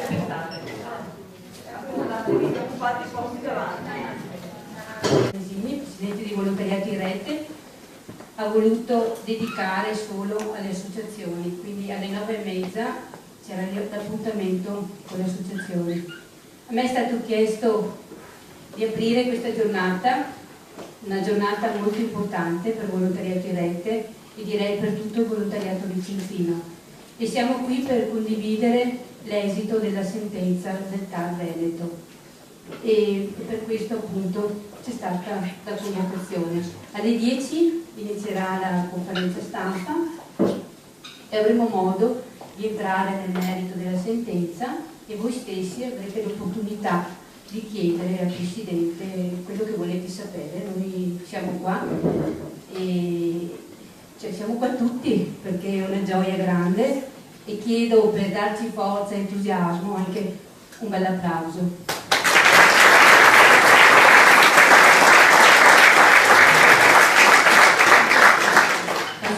aspettare. Occupate i posti davanti. Presidente di Volontariato in Rete, ha voluto dedicare solo alle associazioni, quindi alle 9:30 c'era l'appuntamento con le associazioni. A me è stato chiesto di aprire questa giornata, una giornata molto importante per Volontariato in Rete e direi per tutto il volontariato vicentino, e siamo qui per condividere l'esito della sentenza del TAR Veneto, e per questo appunto c'è stata la convocazione. Alle 10 inizierà la conferenza stampa e avremo modo di entrare nel merito della sentenza e voi stessi avrete l'opportunità di chiedere al Presidente quello che volete sapere. Noi siamo qua e siamo qua tutti perché è una gioia grande, e chiedo, per darci forza e entusiasmo, anche un bel applauso.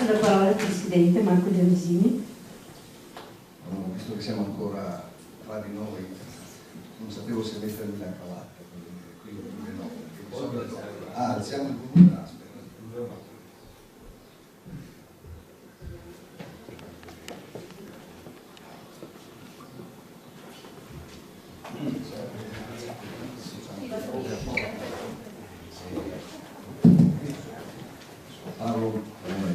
La parola al Presidente Marco Gianesini. Visto che siamo ancora tra di noi, non sapevo se mettermi la cravatta, qui no, alziamo il volume. Parlo,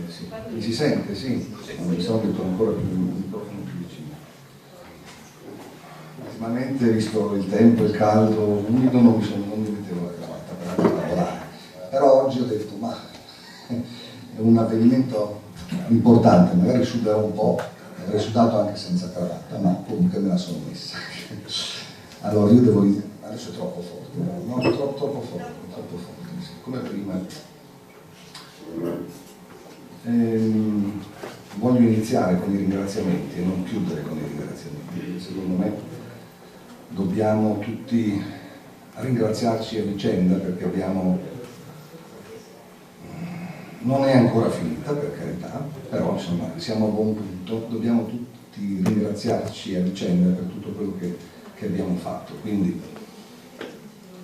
sì. Mi si sente? Sì, di solito ancora più il microfono più vicino. Ultimamente, visto il tempo, il caldo, umido, non mi mettevo la cravatta per lavorare, però oggi ho detto, ma è un avvenimento importante, magari suderò un po', avrei sudato anche senza cravatta, ma comunque me la sono messa. Allora io devo dire, adesso è troppo forte, no? Troppo forte, sì. Come prima. Voglio iniziare con i ringraziamenti e non chiudere con i ringraziamenti. Secondo me dobbiamo tutti ringraziarci a vicenda, perché non è ancora finita, per carità, però insomma siamo a buon punto, dobbiamo tutti ringraziarci a vicenda per tutto quello che abbiamo fatto. Quindi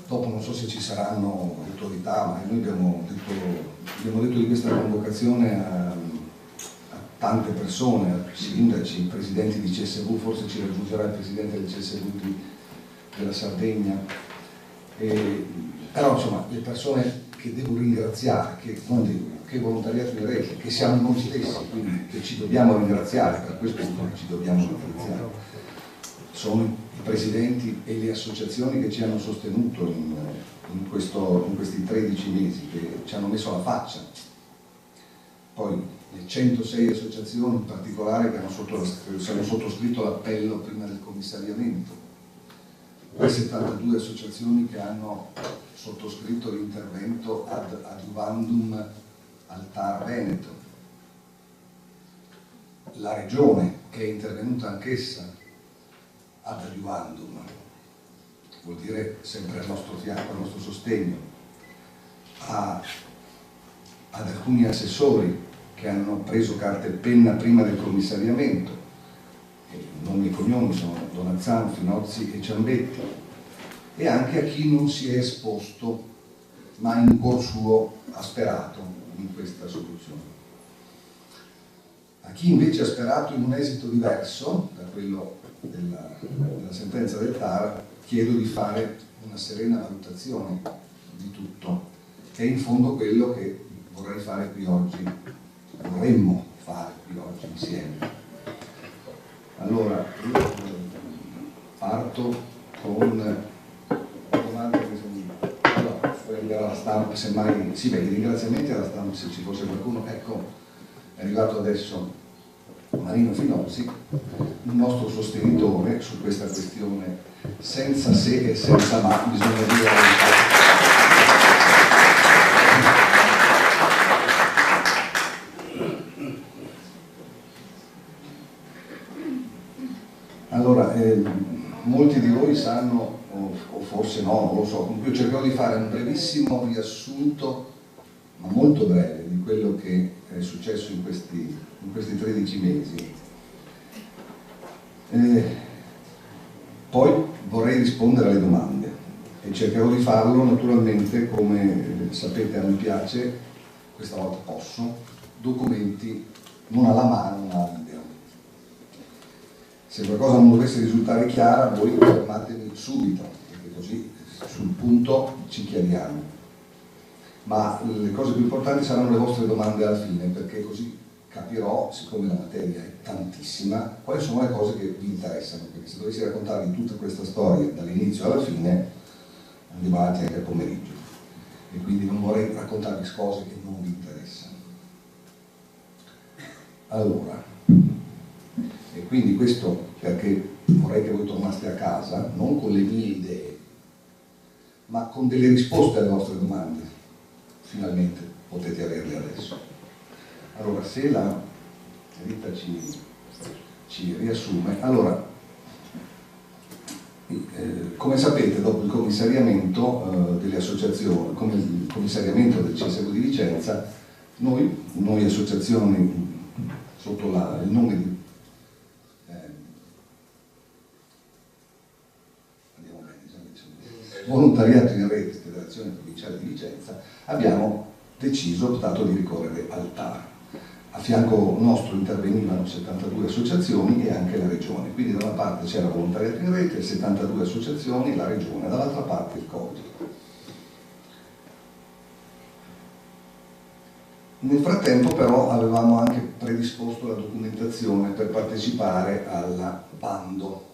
dopo non so se ci saranno autorità, ma noi abbiamo detto di questa convocazione a tante persone, a sindaci, presidenti di CSV, forse ci raggiungerà il presidente del CSV della Sardegna, però insomma le persone che devo ringraziare, che Volontariato in Rete, che siamo noi stessi, quindi che ci dobbiamo ringraziare, per questo ci dobbiamo ringraziare, sono i presidenti e le associazioni che ci hanno sostenuto in questi 13 mesi, che ci hanno messo la faccia. Poi le 106 associazioni in particolare che hanno sottoscritto l'appello prima del commissariamento, le 72 associazioni che hanno sottoscritto l'intervento ad adiuvandum al TAR Veneto, la Regione che è intervenuta anch'essa ad adiuvandum, vuol dire sempre al nostro fianco, al nostro sostegno, ad alcuni assessori che hanno preso carta e penna prima del commissariamento, nomi e cognomi sono Donazzano, Finozzi e Ciambetti, e anche a chi non si è esposto ma in cuor suo ha sperato in questa soluzione. A chi invece ha sperato in un esito diverso da quello della sentenza del TAR, chiedo di fare una serena valutazione di tutto, che è in fondo quello che vorrei fare qui oggi, vorremmo fare qui oggi insieme. Allora, io parto con domande che sono... Allora, poi arriverà la stampa, semmai... Sì, beh, i ringraziamenti alla stampa, se ci fosse qualcuno. Ecco, è arrivato adesso Marino Finozzi, il nostro sostenitore su questa questione, senza se e senza ma, bisogna dire la verità. Allora, molti di voi sanno, o forse no, non lo so, comunque io cercherò di fare un brevissimo riassunto, ma molto breve, di quello che è successo in questi 13 mesi. Poi vorrei rispondere alle domande e cercherò di farlo naturalmente, come sapete a me piace, questa volta posso, documenti non alla mano ma a video. Se qualcosa non dovesse risultare chiara, voi fermatemi subito, perché così sul punto ci chiariamo. Ma le cose più importanti saranno le vostre domande alla fine, perché così capirò, siccome la materia è tantissima, quali sono le cose che vi interessano, perché se dovessi raccontarvi tutta questa storia dall'inizio alla fine andiamo avanti anche al pomeriggio e quindi non vorrei raccontarvi cose che non vi interessano. Allora, e quindi questo perché vorrei che voi tornaste a casa non con le mie idee ma con delle risposte alle vostre domande. Finalmente potete averle adesso. Allora, se la Rita ci riassume, allora, come sapete, dopo il commissariamento delle associazioni, come il commissariamento del CSU di Vicenza, noi associazioni sotto il nome di Volontariato in Rete, Federazione Provinciale di Vicenza, abbiamo optato di ricorrere al TAR. A fianco nostro intervenivano 72 associazioni e anche la Regione, quindi da una parte c'era Volontariato in Rete, 72 associazioni, la Regione, dall'altra parte il COGI. Nel frattempo però avevamo anche predisposto la documentazione per partecipare al bando.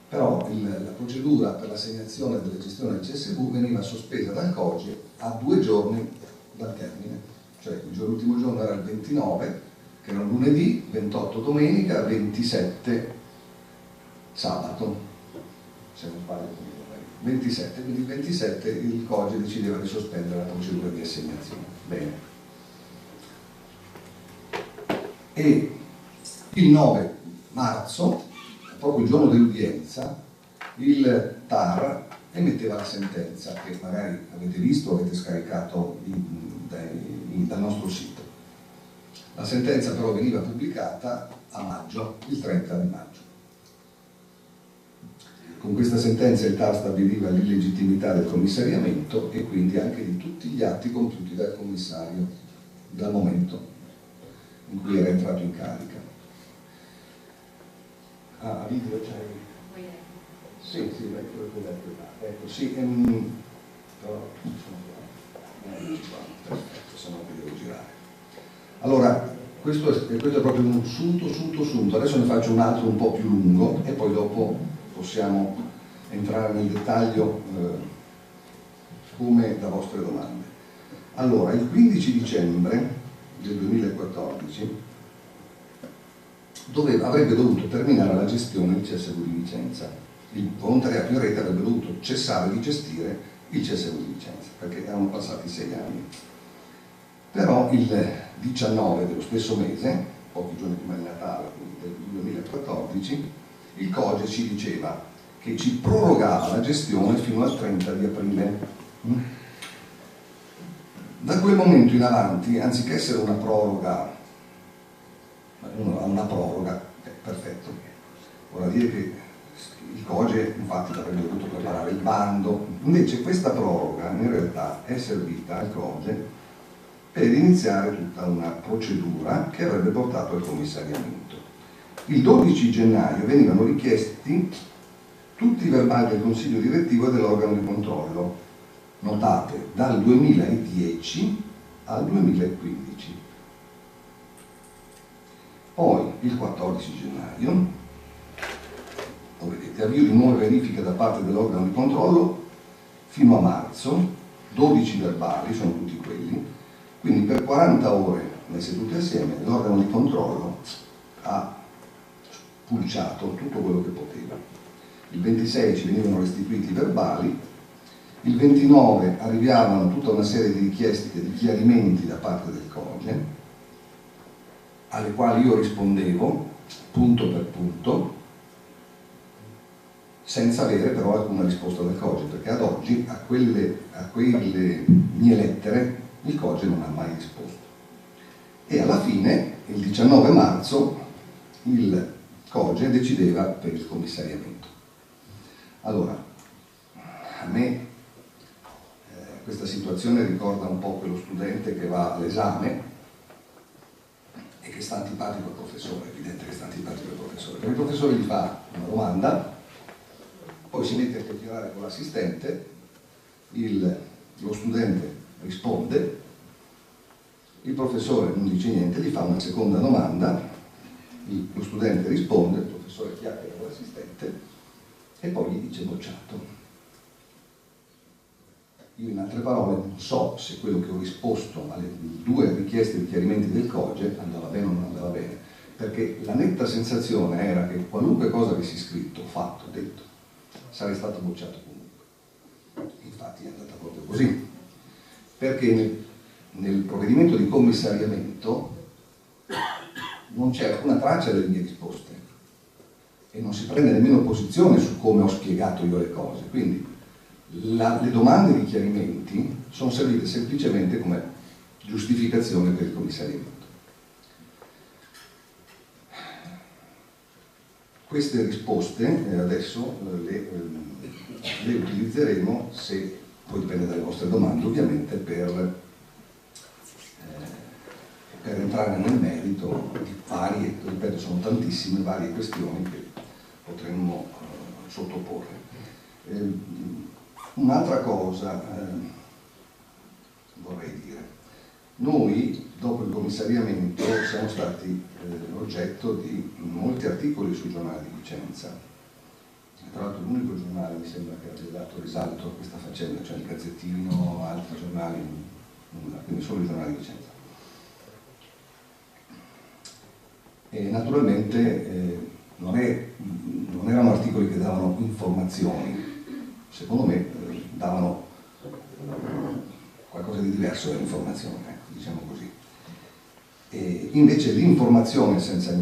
Però la procedura per l'assegnazione della gestione del CSV veniva sospesa dal COGI a 2 giorni dal termine, cioè l'ultimo giorno era il 29, che era un lunedì, 28 domenica, 27 sabato, se non sbaglio, 27, quindi il 27 il COGI decideva di sospendere la procedura di assegnazione. Bene. E il 9 marzo, proprio il giorno dell'udienza, il TAR emetteva la sentenza che magari avete visto, avete scaricato dal nostro sito. La sentenza però veniva pubblicata a maggio, il 30 di maggio. Con questa sentenza il TAR stabiliva l'illegittimità del commissariamento e quindi anche di tutti gli atti compiuti dal commissario dal momento in cui era entrato in carica. Ah, video c'hai? Sì, ecco, sì, però sono qua, perfetto, se no vi devo girare. Allora, questo è proprio un sunto, adesso ne faccio un altro un po' più lungo e poi dopo possiamo entrare nel dettaglio come da vostre domande. Allora, il 15 dicembre del 2014 avrebbe dovuto terminare la gestione del CSV di Vicenza. Il volontariato in rete avrebbe dovuto cessare di gestire il CSV di Vicenza, perché erano passati 6 anni. Però il 19 dello stesso mese, pochi giorni prima di Natale del 2014, il COGE ci diceva che ci prorogava la gestione fino al 30 di aprile. Da quel momento in avanti, anziché essere una proroga, perfetto, vorrà dire che il COGE infatti avrebbe dovuto preparare il bando, invece questa proroga in realtà è servita al COGE per iniziare tutta una procedura che avrebbe portato al commissariamento. Il 12 gennaio venivano richiesti tutti i verbali del Consiglio direttivo e dell'organo di controllo, notate dal 2010 al 2015. Poi il 14 gennaio, vedete, avvio di nuove verifiche da parte dell'organo di controllo fino a marzo, 12 verbali, sono tutti quelli, quindi per 40 ore le sedute assieme l'organo di controllo ha pulciato tutto quello che poteva. Il 26 ci venivano restituiti i verbali, il 29 arrivavano tutta una serie di richieste di chiarimenti da parte del COGE, alle quali io rispondevo punto per punto, senza avere però alcuna risposta dal COGE, perché ad oggi a quelle mie lettere il COGE non ha mai risposto. E alla fine, il 19 marzo, il COGE decideva per il commissariamento. Allora, a me questa situazione ricorda un po' quello studente che va all'esame e che sta antipatico al professore, è evidente che sta antipatico al professore, perché il professore gli fa una domanda, poi si mette a chiacchierare con l'assistente, lo studente risponde, il professore non dice niente, gli fa una seconda domanda, lo studente risponde, il professore chiacchiera con l'assistente e poi gli dice bocciato. Io in altre parole non so se quello che ho risposto alle 2 richieste di chiarimenti del COGE andava bene o non andava bene, perché la netta sensazione era che qualunque cosa avessi scritto, fatto, detto, sarei stato bocciato comunque. Infatti è andata proprio così, perché nel provvedimento di commissariamento non c'è alcuna traccia delle mie risposte e non si prende nemmeno posizione su come ho spiegato io le cose, quindi le domande di chiarimenti sono servite semplicemente come giustificazione per il commissariamento. Queste risposte adesso le utilizzeremo, se poi dipende dalle vostre domande ovviamente, per entrare nel merito di varie, ripeto sono tantissime, varie questioni che potremmo sottoporre. Un'altra cosa vorrei dire, noi dopo il commissariamento siamo stati oggetto di molti articoli sui giornali di Vicenza, tra l'altro l'unico giornale mi sembra che abbia dato risalto a questa faccenda, cioè il Gazzettino, altri giornali, quindi solo i giornali di Vicenza. E naturalmente non erano articoli che davano informazioni, secondo me davano qualcosa di diverso dall'informazione, diciamo così. E invece l'informazione senza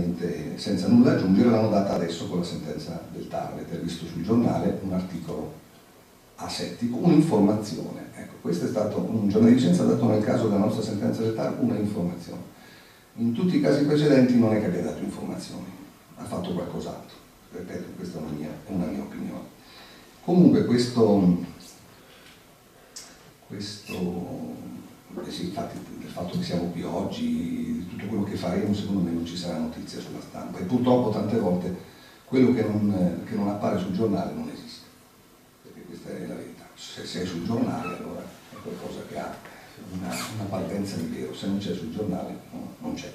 nulla aggiungere l'hanno data adesso con la sentenza del TAR. Avete visto sul giornale un articolo asettico, un'informazione. Ecco, questo è stato un giornale di Vicenza ha dato nel caso della nostra sentenza del TAR una informazione. In tutti i casi precedenti non è che abbia dato informazioni, ha fatto qualcos'altro. Ripeto, questa è una mia opinione. Comunque sì, infatti del fatto che siamo qui oggi, di tutto quello che faremo, secondo me non ci sarà notizia sulla stampa e purtroppo tante volte quello che non appare sul giornale non esiste, perché questa è la verità. Se è sul giornale allora è qualcosa che ha una partenza di vero, se non c'è sul giornale non c'è.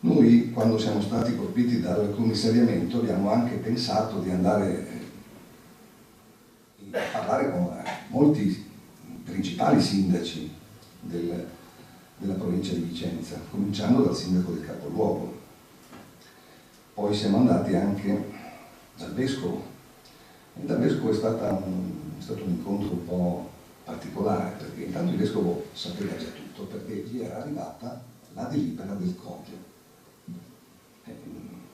Noi quando siamo stati colpiti dal commissariamento abbiamo anche pensato di andare a parlare con molti principali sindaci della provincia di Vicenza, cominciando dal sindaco del capoluogo. Poi siamo andati anche dal vescovo, e dal vescovo è stato un incontro un po' particolare, perché intanto il vescovo sapeva già tutto, perché gli era arrivata la delibera del COGE.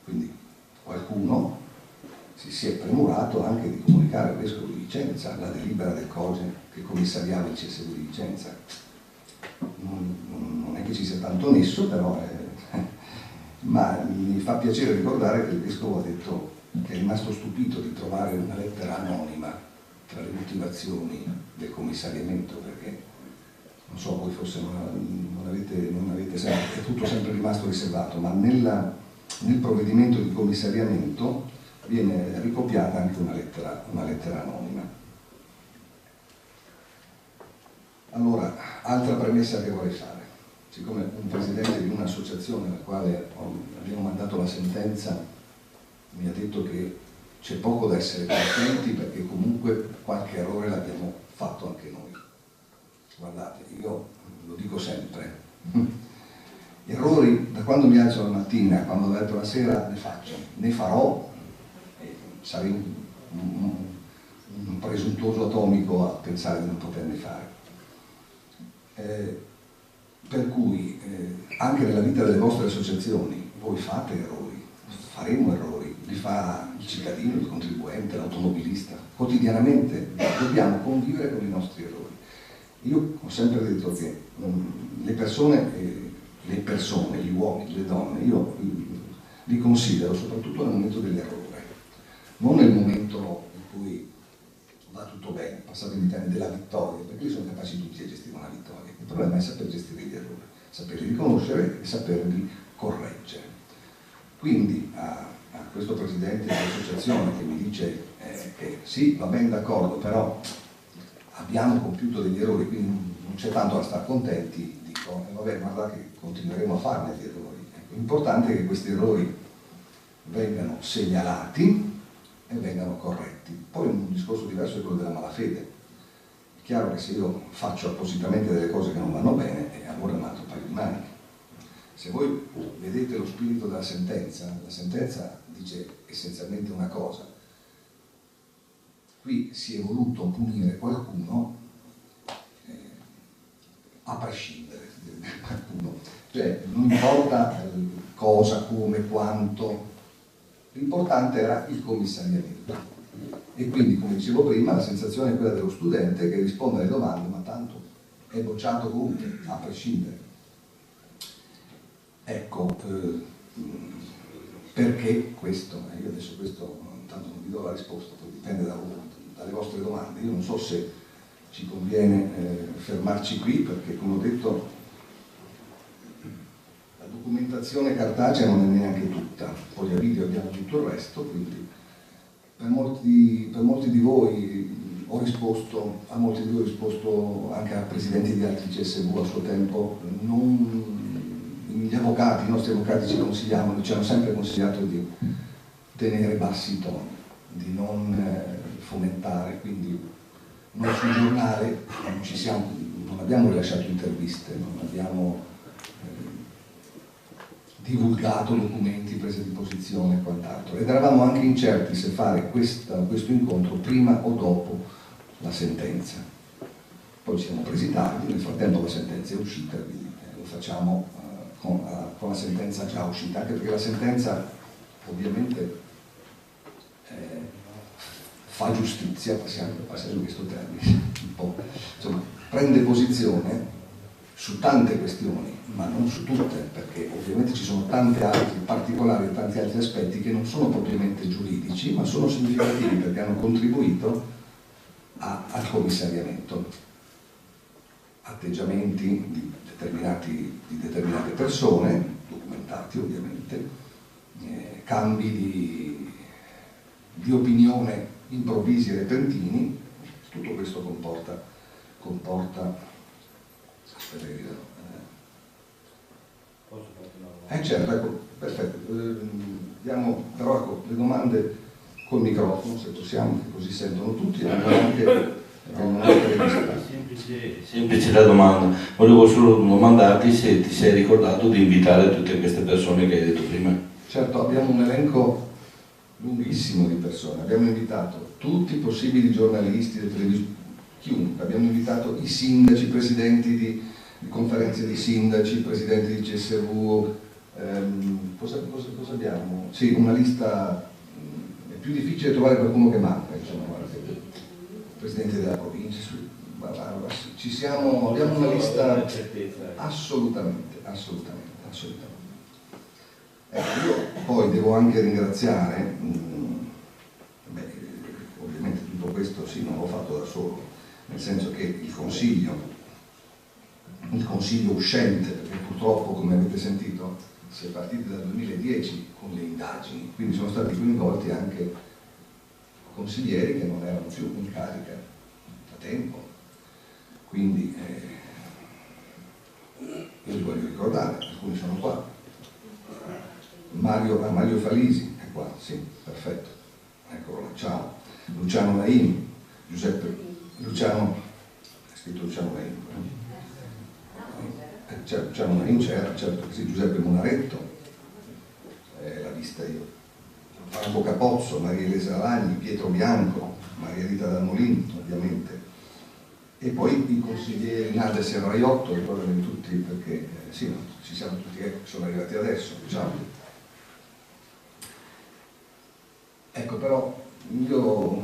Quindi qualcuno si è premurato anche di comunicare al vescovo di Vicenza la delibera del COGE che commissariava il CSU di Vicenza. Non è che ci sia tanto nesso, però ma mi fa piacere ricordare che il vescovo ha detto che è rimasto stupito di trovare una lettera anonima tra le motivazioni del commissariamento, perché non so, voi forse non avete sempre, è tutto sempre rimasto riservato, ma nel provvedimento di commissariamento viene ricopiata anche una lettera anonima. Allora, altra premessa che vorrei fare. Siccome un presidente di un'associazione alla quale abbiamo mandato la sentenza mi ha detto che c'è poco da essere contenti perché comunque qualche errore l'abbiamo fatto anche noi. Guardate, io lo dico sempre, errori da quando mi alzo la mattina, quando ho detto la sera ne faccio, ne farò, sarei un presuntuoso atomico a pensare di non poterne fare. Per cui anche nella vita delle vostre associazioni voi fate errori, faremo errori, li fa il cittadino, il contribuente, l'automobilista, quotidianamente dobbiamo convivere con i nostri errori. Io ho sempre detto che le persone, gli uomini, le donne, io li considero soprattutto nel momento dell'errore, non nel momento in cui va tutto bene, passate i termini della vittoria, perché lì sono capaci tutti a gestire una vittoria. Il problema è saper gestire gli errori, saperli riconoscere e saperli correggere. Quindi a questo presidente dell'associazione che mi dice che sì, va ben d'accordo, però abbiamo compiuto degli errori, quindi non c'è tanto da stare contenti, dico, vabbè, guarda che continueremo a farne gli errori. L'importante è che questi errori vengano segnalati e vengano corretti. Poi un discorso diverso è quello della malafede. È chiaro che se io faccio appositamente delle cose che non vanno bene, allora è un altro paio di maniche. Se voi vedete lo spirito della sentenza, la sentenza dice essenzialmente una cosa: qui si è voluto punire qualcuno a prescindere, cioè non importa cosa, come, quanto, l'importante era il commissariamento. E quindi, come dicevo prima, la sensazione è quella dello studente che risponde alle domande, ma tanto è bocciato comunque, a prescindere. Ecco, perché questo? Io adesso questo, tanto non vi do la risposta, poi dipende dalle vostre domande. Io non so se ci conviene fermarci qui, perché come ho detto la documentazione cartacea non è neanche tutta, poi a video abbiamo tutto il resto, quindi per molti di voi ho risposto, a molti di voi ho risposto anche a presidenti di altri CSV a suo tempo. Gli avvocati, i nostri avvocati ci hanno sempre consigliato di tenere bassi i toni, di non fomentare, quindi noi sul giornale non abbiamo rilasciato interviste, non abbiamo divulgato documenti, prese di posizione e quant'altro, ed eravamo anche incerti se fare questo incontro prima o dopo la sentenza. Poi ci siamo presi tardi, nel frattempo la sentenza è uscita, quindi lo facciamo con la sentenza già uscita, anche perché la sentenza ovviamente fa giustizia, passiamo questo termine, un po', insomma, prende posizione su tante questioni, ma non su tutte, perché ovviamente ci sono tanti altri particolari e tanti altri aspetti che non sono propriamente giuridici, ma sono significativi perché hanno contribuito al commissariamento. Atteggiamenti di determinate persone, documentati ovviamente, cambi di opinione improvvisi e repentini, tutto questo comporta certo, ecco, perfetto. Diamo però ecco, le domande col microfono, se possiamo, così sentono tutti, e anche semplice la domanda. Volevo solo domandarti se ti sei ricordato di invitare tutte queste persone che hai detto prima. Certo, abbiamo un elenco lunghissimo di persone, abbiamo invitato tutti i possibili giornalisti, chiunque, abbiamo invitato i sindaci, presidenti di conferenze di sindaci, presidenti di CSV, cosa abbiamo? Sì, una lista, è più difficile trovare qualcuno che manca, insomma, presidenti della provincia, abbiamo una lista assolutamente. Io poi devo anche ringraziare, ovviamente tutto questo sì, non l'ho fatto da solo, nel senso che il consiglio uscente, perché purtroppo, come avete sentito, si è partiti dal 2010 con le indagini, quindi sono stati coinvolti anche consiglieri che non erano più in carica da tempo, quindi io li voglio ricordare, alcuni sono qua. Mario Falisi è qua, sì, perfetto, eccolo là, ciao. Luciano Naini, Luciano Naini, Luciano Naini c'era, certo che sì, Giuseppe Monaretto, l'ha vista io, Franco Capozzo, Maria Elisa Lagni, Pietro Bianco, Maria Rita Dalmolin, ovviamente, e poi i consiglieri Nadia Serraiotto, ricordami tutti perché sì, ci siamo tutti che sono arrivati adesso, diciamo. Ecco, però io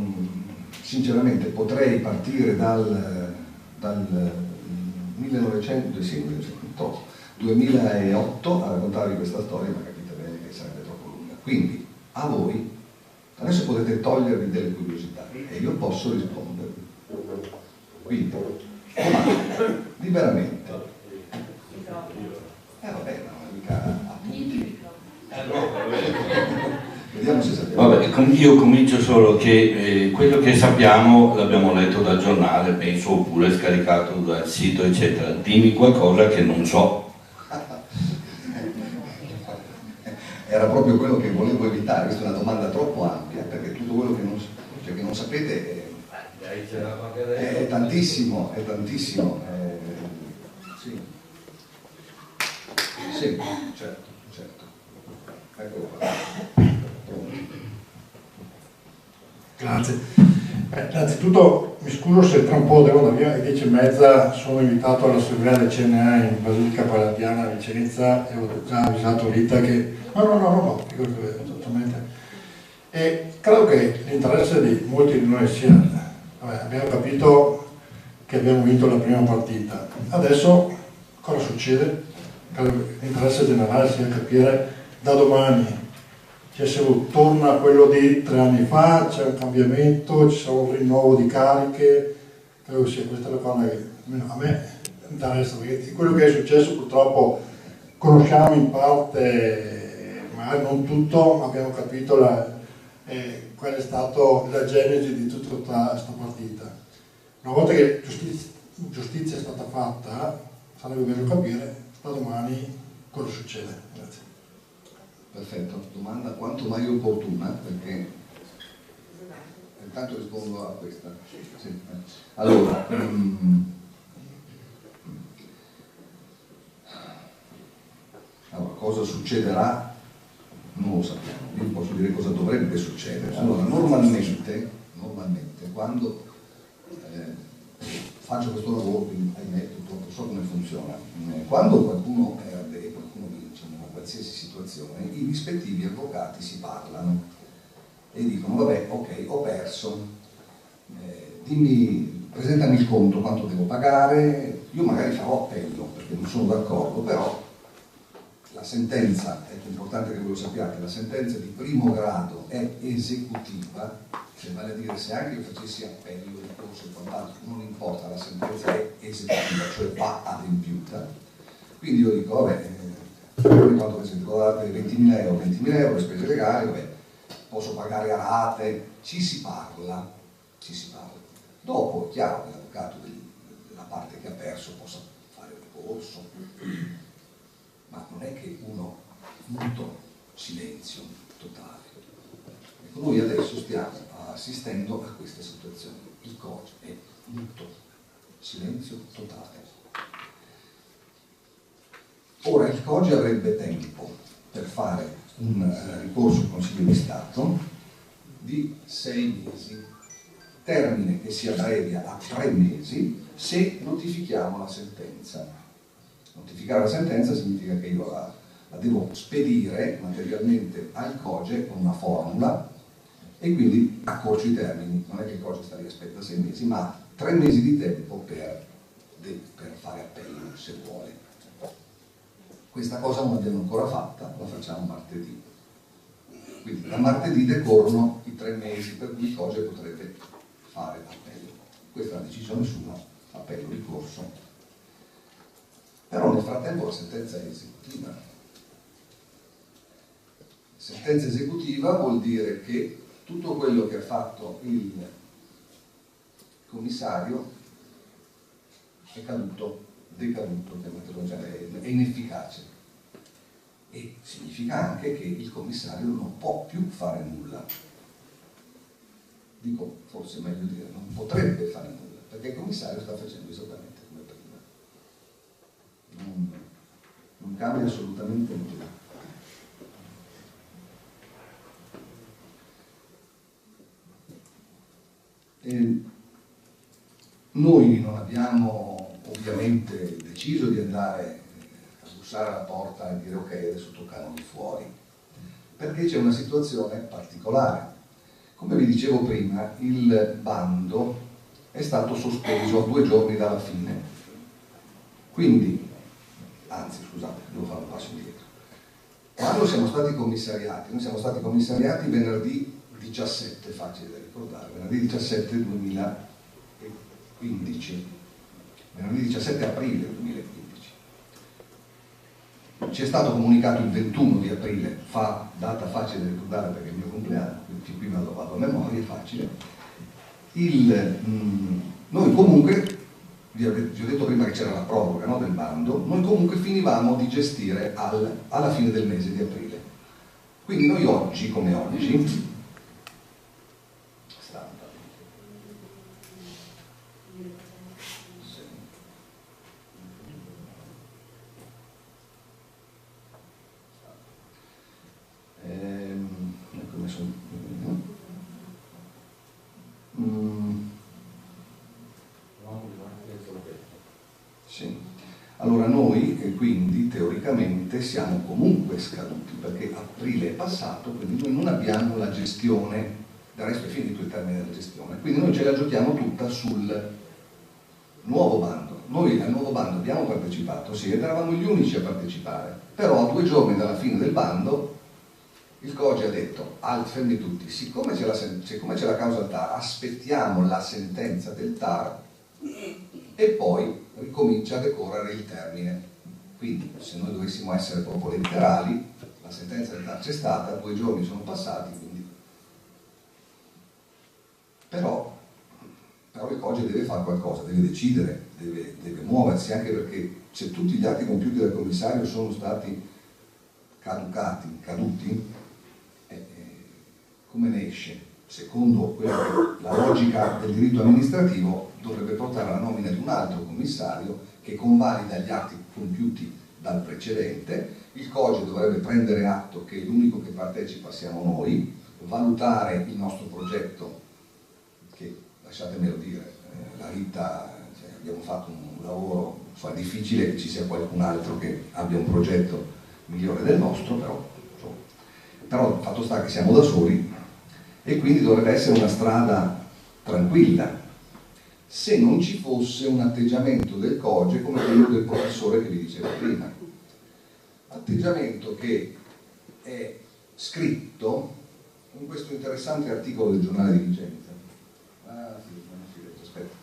sinceramente potrei partire dal 2008 a raccontarvi questa storia, ma capite bene che sarebbe troppo lungo. Quindi a voi adesso potete togliervi delle curiosità e io posso rispondervi. Quindi, domande, liberamente. Vabbè, no, mica appunti. Vediamo se sappiamo. Vabbè, io comincio solo che quello che sappiamo l'abbiamo letto dal giornale, penso, oppure scaricato dal sito, eccetera. Dimmi qualcosa che non so. Era proprio quello che volevo evitare, questa è una domanda troppo ampia, perché tutto quello che non sapete è tantissimo, è tantissimo. Sì. Sì, certo, certo. Eccolo qua. Grazie. Innanzitutto mi scuso se tra un po' devo andare via, alle 10:30 sono invitato all'assemblea del CNA in Basilica Palladiana a Vicenza e ho già avvisato Rita che... No, esattamente. E credo che l'interesse di molti di noi sia... abbiamo capito che abbiamo vinto la prima partita. Adesso cosa succede? Credo che l'interesse generale sia capire da domani se torna quello di 3 anni fa, c'è un cambiamento, ci sarà un rinnovo di cariche, credo che sia questa la cosa che a me interessa, perché di quello che è successo purtroppo conosciamo in parte, magari non tutto, ma abbiamo capito qual è stata la genesi di tutta questa partita. Una volta che giustizia è stata fatta, sarebbe bello capire da domani cosa succede. Grazie. Perfetto, domanda quanto mai opportuna, perché intanto rispondo a questa. Sì. Allora, cosa succederà? Non lo sappiamo, io posso dire cosa dovrebbe succedere. Allora, normalmente quando faccio questo lavoro, quindi ahimè purtroppo so come funziona, quando qualcuno perde e qualcuno vince in una qualsiasi situazione, i rispettivi avvocati si parlano e dicono vabbè, ok, ho perso, presentami il conto, quanto devo pagare, io magari farò appello perché non sono d'accordo, però la sentenza, è importante che voi lo sappiate, la sentenza di primo grado è esecutiva, cioè vale a dire se anche io facessi appello, ricorso e quant'altro, non importa, la sentenza è esecutiva, cioè va adempiuta. Quindi io dico, vabbè, quanto presento? 20.000 euro, le spese legali, vabbè, posso pagare a rate, ci si parla. Dopo è chiaro che l'avvocato della parte che ha perso possa fare un ricorso, ma non è che uno muto silenzio totale. Ecco, noi adesso stiamo assistendo a questa situazione. Il COGE è muto, silenzio totale. Ora il COGE avrebbe tempo per fare un ricorso al Consiglio di Stato di 6 mesi, termine che si abbrevia a 3 mesi se notifichiamo la sentenza. Notificare la sentenza significa che io la devo spedire materialmente al COGE con una formula e quindi accorcio i termini. Non è che il COGE sta lì aspetta 6 mesi, ma 3 mesi di tempo per fare appello se vuole. Questa cosa non l'abbiamo ancora fatta, la facciamo martedì. Quindi da martedì decorrono i 3 mesi per cui il COGE potrebbe fare appello. Questa è una decisione sua, appello, ricorso. Però nel frattempo la sentenza è esecutiva. Sentenza esecutiva vuol dire che tutto quello che ha fatto il commissario è decaduto, è inefficace. E significa anche che il commissario non può più fare nulla. Dico, forse è meglio dire, non potrebbe fare nulla, perché il commissario sta facendo esattamente come prima. Non cambia assolutamente nulla. Noi non abbiamo ovviamente deciso di andare a bussare alla porta e dire ok, adesso toccano di fuori, perché c'è una situazione particolare. Come vi dicevo prima, il bando è stato sospeso a 2 giorni dalla fine, quindi, anzi scusate, devo fare un passo indietro. quando siamo stati commissariati, noi siamo stati commissariati venerdì 17, facile da ricordare, venerdì 17 2015, venerdì 17 aprile 2015. Ci è stato comunicato il 21 di aprile, data facile da ricordare perché è il mio compleanno, quindi qui vado a memoria, è facile. Noi comunque, vi ho detto prima che c'era la proroga, no, del bando, noi comunque finivamo di gestire alla fine del mese di aprile. Quindi noi oggi, come oggi, sì. Allora noi quindi teoricamente siamo comunque scaduti perché aprile è passato, quindi noi non abbiamo la gestione, del resto è finito il termine della gestione, quindi noi ce la giochiamo tutta sul nuovo bando. Noi al nuovo bando abbiamo partecipato, sì, ed eravamo gli unici a partecipare, però a 2 giorni dalla fine del bando il COGE ha detto, fermi tutti, siccome c'è la causa al TAR, aspettiamo la sentenza del TAR e poi ricomincia a decorrere il termine. Quindi se noi dovessimo essere proprio letterali, la sentenza del TAR c'è stata, 2 giorni sono passati, quindi... però il COGE deve fare qualcosa, deve decidere, deve muoversi, anche perché se tutti gli atti compiuti dal commissario sono stati caduti, come ne esce? Secondo la logica del diritto amministrativo dovrebbe portare alla nomina di un altro commissario che convalida gli atti compiuti dal precedente, il COGE dovrebbe prendere atto che l'unico che partecipa siamo noi, valutare il nostro progetto, che lasciatemelo dire, la Rita, abbiamo fatto un lavoro, è difficile che ci sia qualcun altro che abbia un progetto migliore del nostro, però il fatto sta che siamo da soli e quindi dovrebbe essere una strada tranquilla, se non ci fosse un atteggiamento del COGE come quello del professore che vi dicevo prima. Atteggiamento che è scritto in questo interessante articolo del giornale di Vicenza. Ah sì, non si legge, aspetta.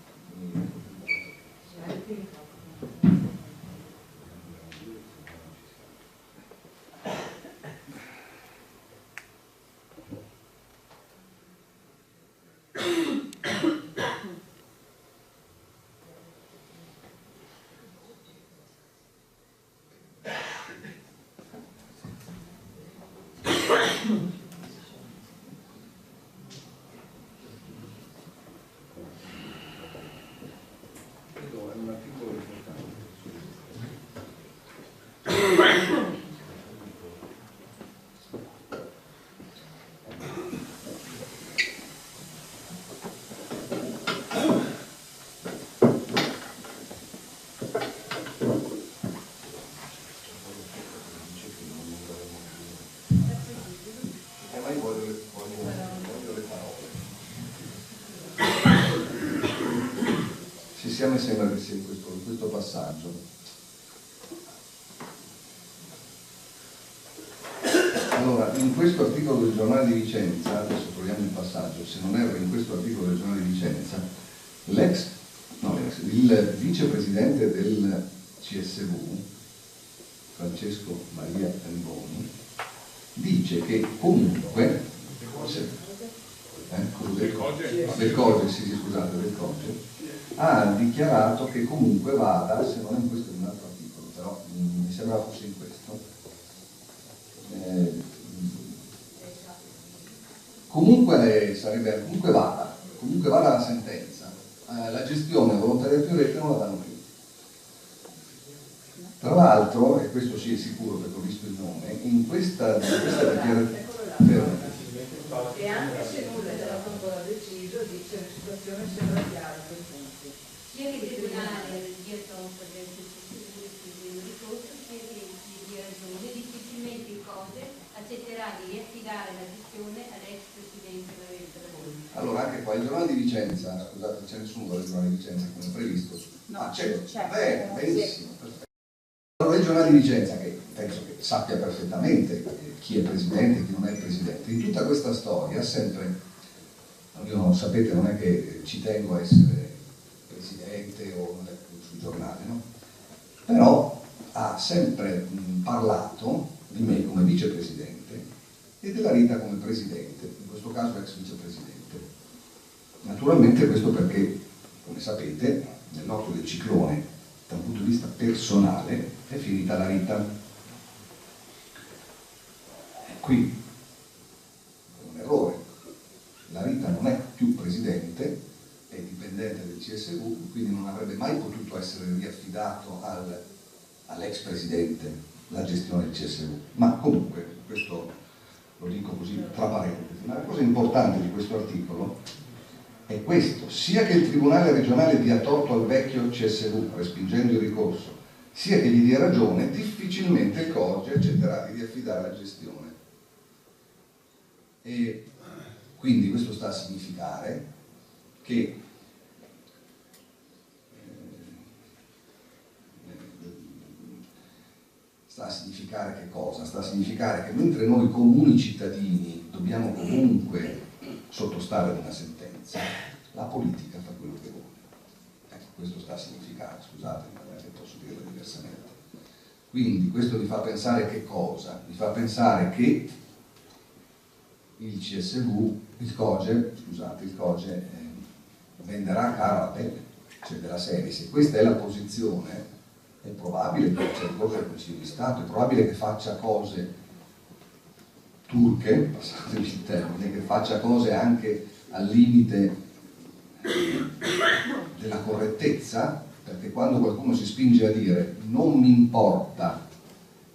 Mi sembra che sia in questo passaggio. Allora, in questo articolo del giornale di Vicenza, adesso troviamo il passaggio, se non erro in questo articolo del giornale di Vicenza, il vicepresidente del CSV, Francesco Maria Riboni, dice che comunque del COGE ha dichiarato che comunque vada, se non è in questo è in un altro articolo, però mi sembrava fosse in questo, comunque vada la sentenza, la gestione volontariato più rete non la danno più. Tra l'altro, e questo sì è sicuro perché ho visto il nome, in questa dichiarazione... E anche se nulla della ancora deciso, dice la situazione sembra chiara per tutti. Sia che il tribunale dia troppo del ricorso, sia che gli dia ragione, difficilmente il COGE accetterà di affidare la gestione all'ex presidente Maria Dragoni. Allora anche qua il giornale di Vicenza, scusate, c'è nessuno del giornale di Vicenza come previsto. No, c'è. Bene, benissimo, perfetto. Allora il giornale di Vicenza, che penso che sappia perfettamente chi è presidente e chi non è presidente. In tutta questa storia sempre, io non sapete, non è che ci tengo a essere presidente o sui giornali, no? Però ha sempre parlato di me come vicepresidente e della Rita come presidente, in questo caso ex vicepresidente. Naturalmente questo perché, come sapete, nell'occhio del ciclone, da un punto di vista personale, è finita la Rita. E qui è un errore. La Rita non è più presidente, è dipendente del CSV, quindi non avrebbe mai potuto essere riaffidato all'ex presidente la gestione del CSV. Ma comunque, questo lo dico così tra parentesi, ma la cosa importante di questo articolo è questo: sia che il Tribunale regionale dia torto al vecchio CSV respingendo il ricorso, sia che gli dia ragione, difficilmente il COGE accetterà di riaffidare la gestione. E quindi questo sta a significare che sta a significare che cosa? Sta a significare che mentre noi comuni cittadini dobbiamo comunque sottostare ad una sentenza, la politica fa quello che vuole. Ecco, questo sta a significare, scusatemi, magari posso dirlo diversamente. Quindi questo vi fa pensare che cosa? Vi fa pensare che il CSV, il COGE venderà cara la pelle, cioè della serie. Se questa è la posizione, è probabile che faccia ricorso al Consiglio di Stato, è probabile che faccia cose turche, passatemi il termine, che faccia cose anche al limite della correttezza, perché quando qualcuno si spinge a dire non mi importa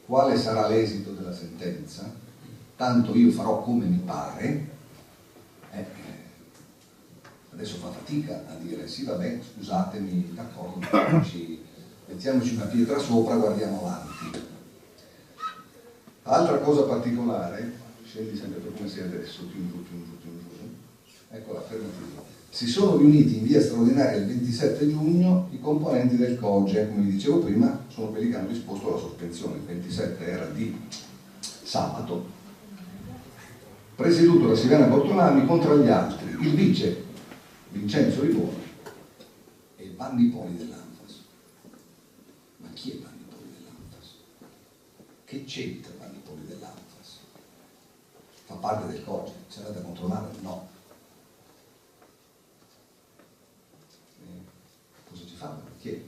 quale sarà l'esito della sentenza, tanto io farò come mi pare, adesso fa fatica a dire sì vabbè, scusatemi, d'accordo, mettiamoci una pietra sopra, guardiamo avanti. Altra cosa particolare, scendi sempre per come sei adesso, più in giù, ecco l'affermativa. Si sono riuniti in via straordinaria il 27 giugno i componenti del COGE, come vi dicevo prima, sono quelli che hanno disposto la sospensione, il 27 era di sabato, presieduto da Silvana Bortolami, contro gli altri il vice Vincenzo Riboni e Vanni Poli dell'Anfas. Ma chi è Vanni Poli dell'Anfas? Che c'entra Vanni Poli dell'Anfas? Fa parte del COGE, c'è da controllare? No. Cosa ci fanno? Perché?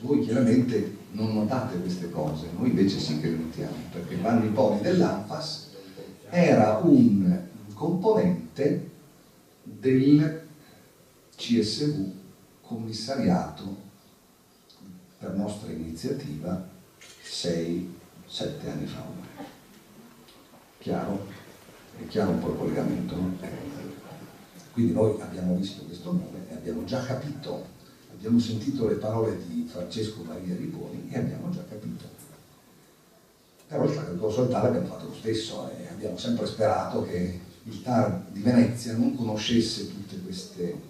Voi chiaramente non notate queste cose, noi invece sì che le notiamo, perché Vanni Poli dell'Anfas era un componente del CSV commissariato per nostra iniziativa 6-7 anni fa. Chiaro? È chiaro un po' il collegamento, no? Quindi noi abbiamo visto questo nome e abbiamo già capito, abbiamo sentito le parole di Francesco Maria Riboni e abbiamo già capito. Però il corso al TAR abbiamo fatto lo stesso e abbiamo sempre sperato che il TAR di Venezia non conoscesse tutte queste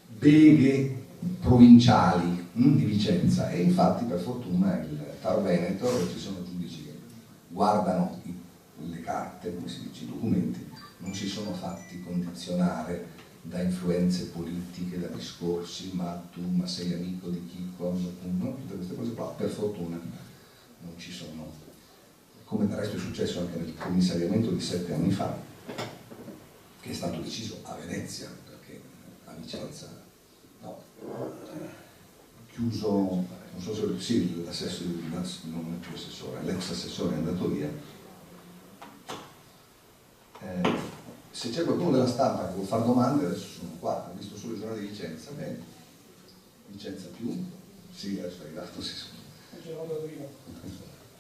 beghe provinciali di Vicenza, e infatti per fortuna il TAR Veneto, ci sono giudici che guardano le carte, come si dice, i documenti, non si sono fatti condizionare da influenze politiche, da discorsi, ma tu, ma sei amico di chi, quando, no? Tutte queste cose qua, per fortuna non ci sono, come del resto è successo anche nel commissariamento di 7 anni fa, che è stato deciso a Venezia, perché a Vicenza no, chiuso, non so se sì, l'assessore, non è più assessore, l'ex assessore è andato via. Se c'è qualcuno della stampa che vuole fare domande, adesso sono qua, ho visto solo il giornale di Vicenza, bene, Vicenza più, sì, adesso è arrivato, sì,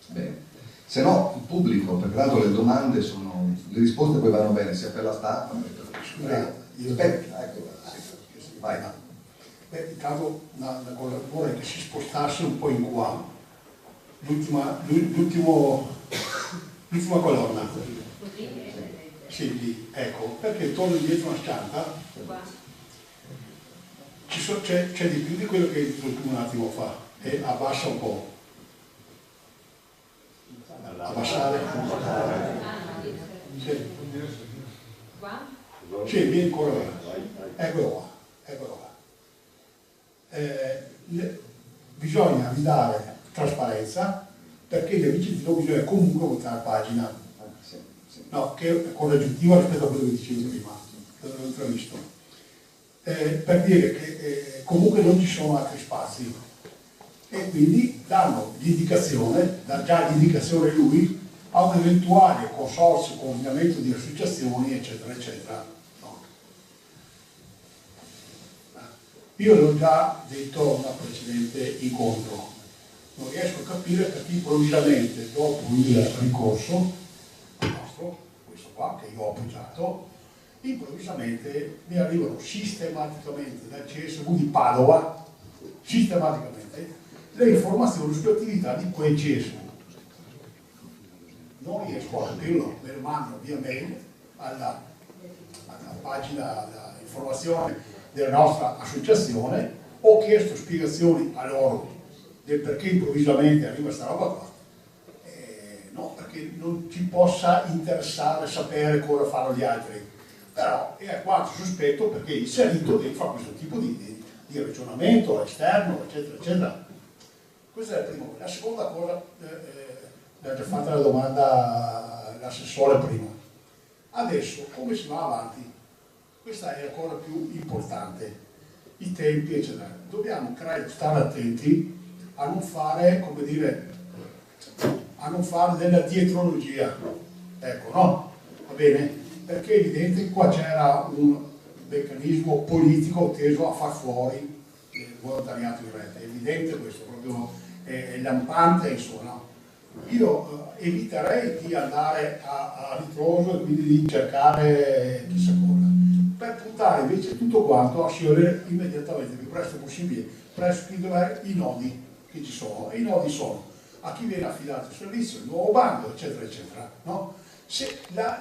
bene, se no il pubblico, perché tanto le domande sono, le risposte poi vanno bene sia per la stampa che per aspetta, ecco, sì, vai. Beh, intanto una cosa vorrei che si spostasse un po' in qua, l'ultima colonna. Sì, lì, ecco, perché torno indietro una scarpa, c'è di più di quello che hai detto tu un attimo fa, e abbassa un po'. passare? Sì. Qua? Sì, vieni ancora avanti. Eccolo qua, eccolo qua. Bisogna ridare trasparenza, perché le vicende bisogna comunque votare pagina. No, che è con l'aggiuntiva rispetto a quello che dicevo prima, l'avevo intravisto. Per dire che comunque non ci sono altri spazi e quindi danno l'indicazione, dà già l'indicazione lui a un eventuale consorzio, coordinamento di associazioni, eccetera, eccetera. No. Io l'ho già detto a una precedente incontro, non riesco a capire perché improvvisamente dopo il ricorso nostro, questo qua che io ho appoggiato, improvvisamente mi arrivano sistematicamente dal CSV di Padova, sistematicamente, le informazioni sulle attività di quel CSV. Non riesco a capirlo, me lo mando via mail alla pagina, all'informazione della nostra associazione, ho chiesto spiegazioni a loro del perché improvvisamente arriva questa roba qua. No, perché non ci possa interessare sapere cosa fanno gli altri, però è alquanto sospetto perché inserito dentro a questo tipo di ragionamento esterno, eccetera, eccetera. Questa è la prima cosa. La seconda cosa, l'ha già fatta la domanda l'assessore prima. Adesso come si va avanti? Questa è la cosa più importante, i tempi, eccetera. Dobbiamo stare attenti a non fare, come dire, a non fare della dietrologia, ecco, no? Va bene? Perché è evidente che qua c'era un meccanismo politico teso a far fuori il volontariato in rete, è evidente questo, proprio è lampante, insomma, no? Io eviterei di andare a ritroso e quindi di cercare chissà cosa, per puntare invece tutto quanto a scegliere immediatamente, il più presto possibile, presso i nodi che ci sono, e i nodi sono a chi viene affidato il servizio, il nuovo bando, eccetera, eccetera, no?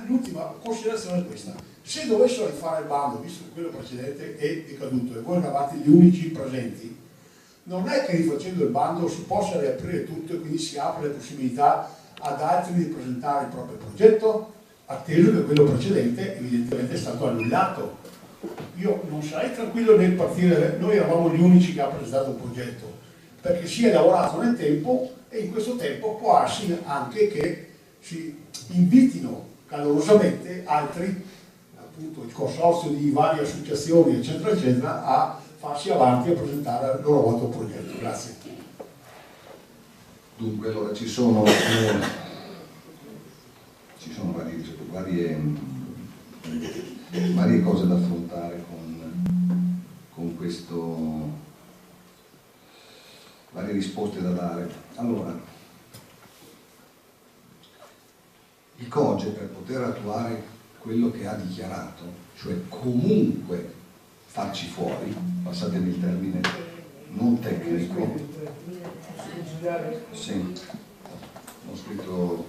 L'ultima considerazione è questa: se dovessero rifare il bando, visto che quello precedente è decaduto e voi eravate gli unici presenti, non è che rifacendo il bando si possa riaprire tutto e quindi si apre la possibilità ad altri di presentare il proprio progetto, atteso che quello precedente evidentemente è stato annullato. Io non sarei tranquillo nel partire, noi eravamo gli unici che hanno presentato un progetto, perché si è lavorato nel tempo e in questo tempo può darsi anche che si invitino calorosamente altri, appunto il consorzio di varie associazioni, eccetera, eccetera, a farsi avanti a presentare il loro volta un progetto. Grazie. Dunque, allora ci sono varie cose da affrontare con questo, varie risposte da dare. Allora, il COGE, per poter attuare quello che ha dichiarato, cioè comunque farci fuori, passatemi il termine non tecnico, sì, ho scritto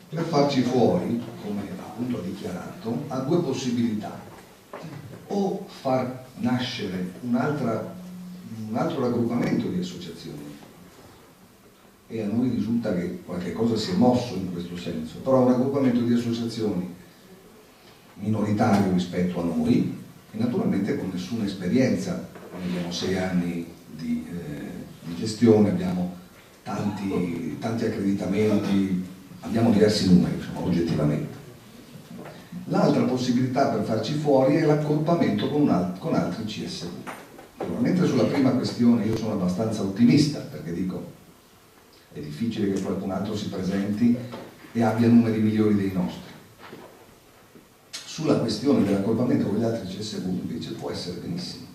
per farci fuori, come appunto ha dichiarato, ha due possibilità: o far nascere un altro raggruppamento di associazioni, e a noi risulta che qualche cosa si è mosso in questo senso, però un raggruppamento di associazioni minoritario rispetto a noi e naturalmente con nessuna esperienza. Noi abbiamo 6 anni di gestione, abbiamo tanti accreditamenti, abbiamo diversi numeri, insomma, oggettivamente. L'altra possibilità per farci fuori è l'accorpamento con altri CSV. Mentre sulla prima questione io sono abbastanza ottimista, perché dico è difficile che qualcun altro si presenti e abbia numeri migliori dei nostri. Sulla questione dell'accorpamento con gli altri CSV invece può essere benissimo,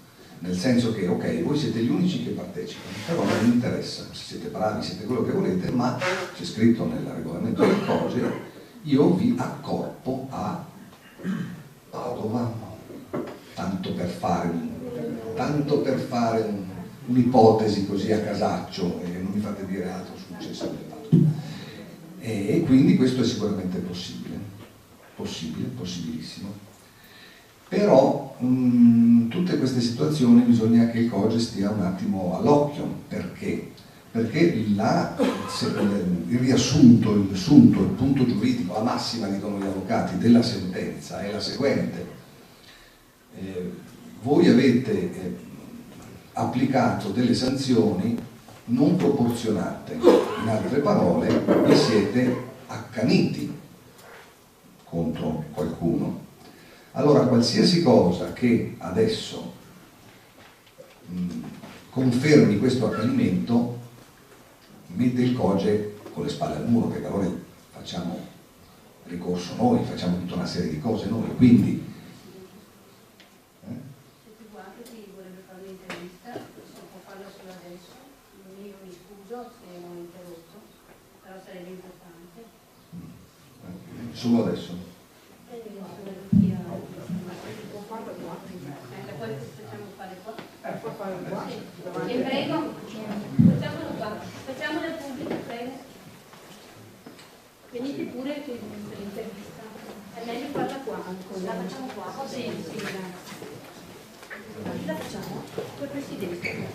nel senso che ok, voi siete gli unici che partecipano, però non mi interessa se siete bravi, siete quello che volete, ma c'è scritto nel regolamento del COGE, io vi accorpo a Padova, tanto per fare un'ipotesi così a casaccio, e non mi fate dire altro sul CSV del Padova. E quindi questo è sicuramente possibilissimo. Però tutte queste situazioni bisogna che il COGE stia un attimo all'occhio. Perché? Perché il riassunto, il sunto, il punto giuridico, la massima, dicono gli avvocati, della sentenza è la seguente. Voi avete applicato delle sanzioni non proporzionate, in altre parole vi siete accaniti contro qualcuno. Allora qualsiasi cosa che adesso confermi questo accanimento mette il COGE con le spalle al muro, perché allora facciamo ricorso noi, facciamo tutta una serie di cose noi, quindi Chi vorrebbe fare un'intervista, se può farlo solo adesso, io mi scuso se ho interrotto, però sarebbe importante. solo adesso. Poi facciamo fare qua. Può fare qua? E prego, facciamolo qua, facciamo nel pubblico, prego. Venite pure per l'intervista. È meglio farla qua ancora. La facciamo qua? Sì, sì, grazie. La facciamo col Presidente.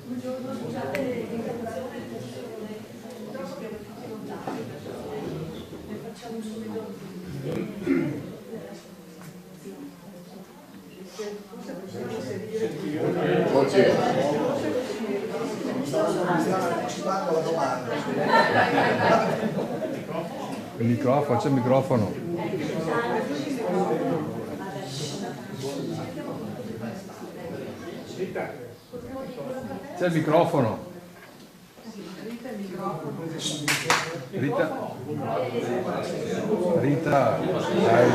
Buongiorno, scusate l'interruzione, purtroppo abbiamo tutti lontani, ne facciamo subito. Anticipando la domanda. Il microfono, c'è il microfono. C'è il microfono. Rita. Rita, dai.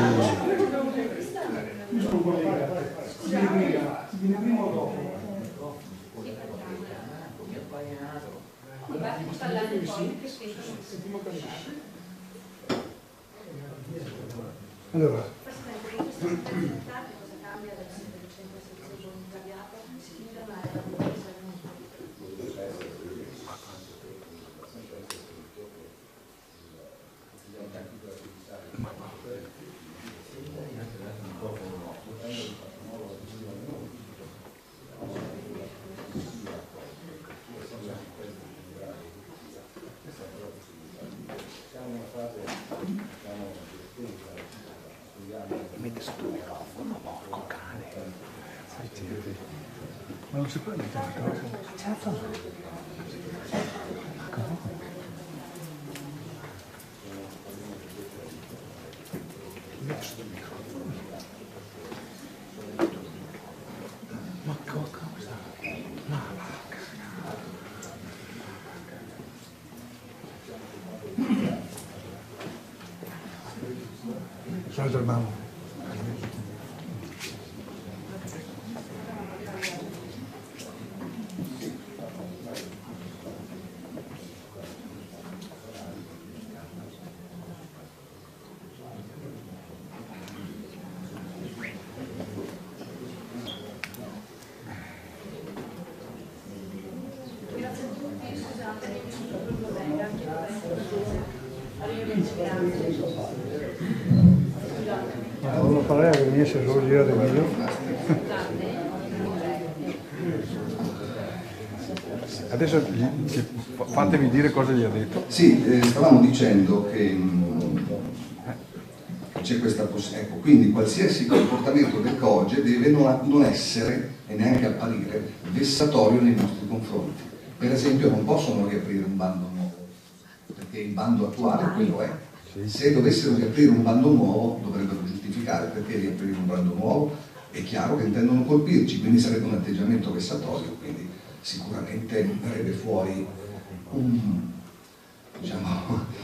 Allora, Metti sotto il microfono, porco cane. Ma non si può mettere il microfono? Certo. Metti sotto il microfono. Ma cosa? Ma solito il mamma. Grazie a tutti, scusate, arrivederci, grazie. non lo farei a venisse solo gira di meglio. Adesso fatemi dire cosa gli ha detto. Sì, stavamo dicendo che c'è questa possibilità. Ecco, quindi qualsiasi comportamento del COGE deve non essere e neanche apparire vessatorio nei nostri confronti. Per esempio non possono riaprire un bando nuovo, perché il bando attuale quello è. Se dovessero riaprire un bando nuovo dovrebbero giustificare perché riaprire un bando nuovo. È chiaro che intendono colpirci, quindi sarebbe un atteggiamento vessatorio, quindi sicuramente verrebbe fuori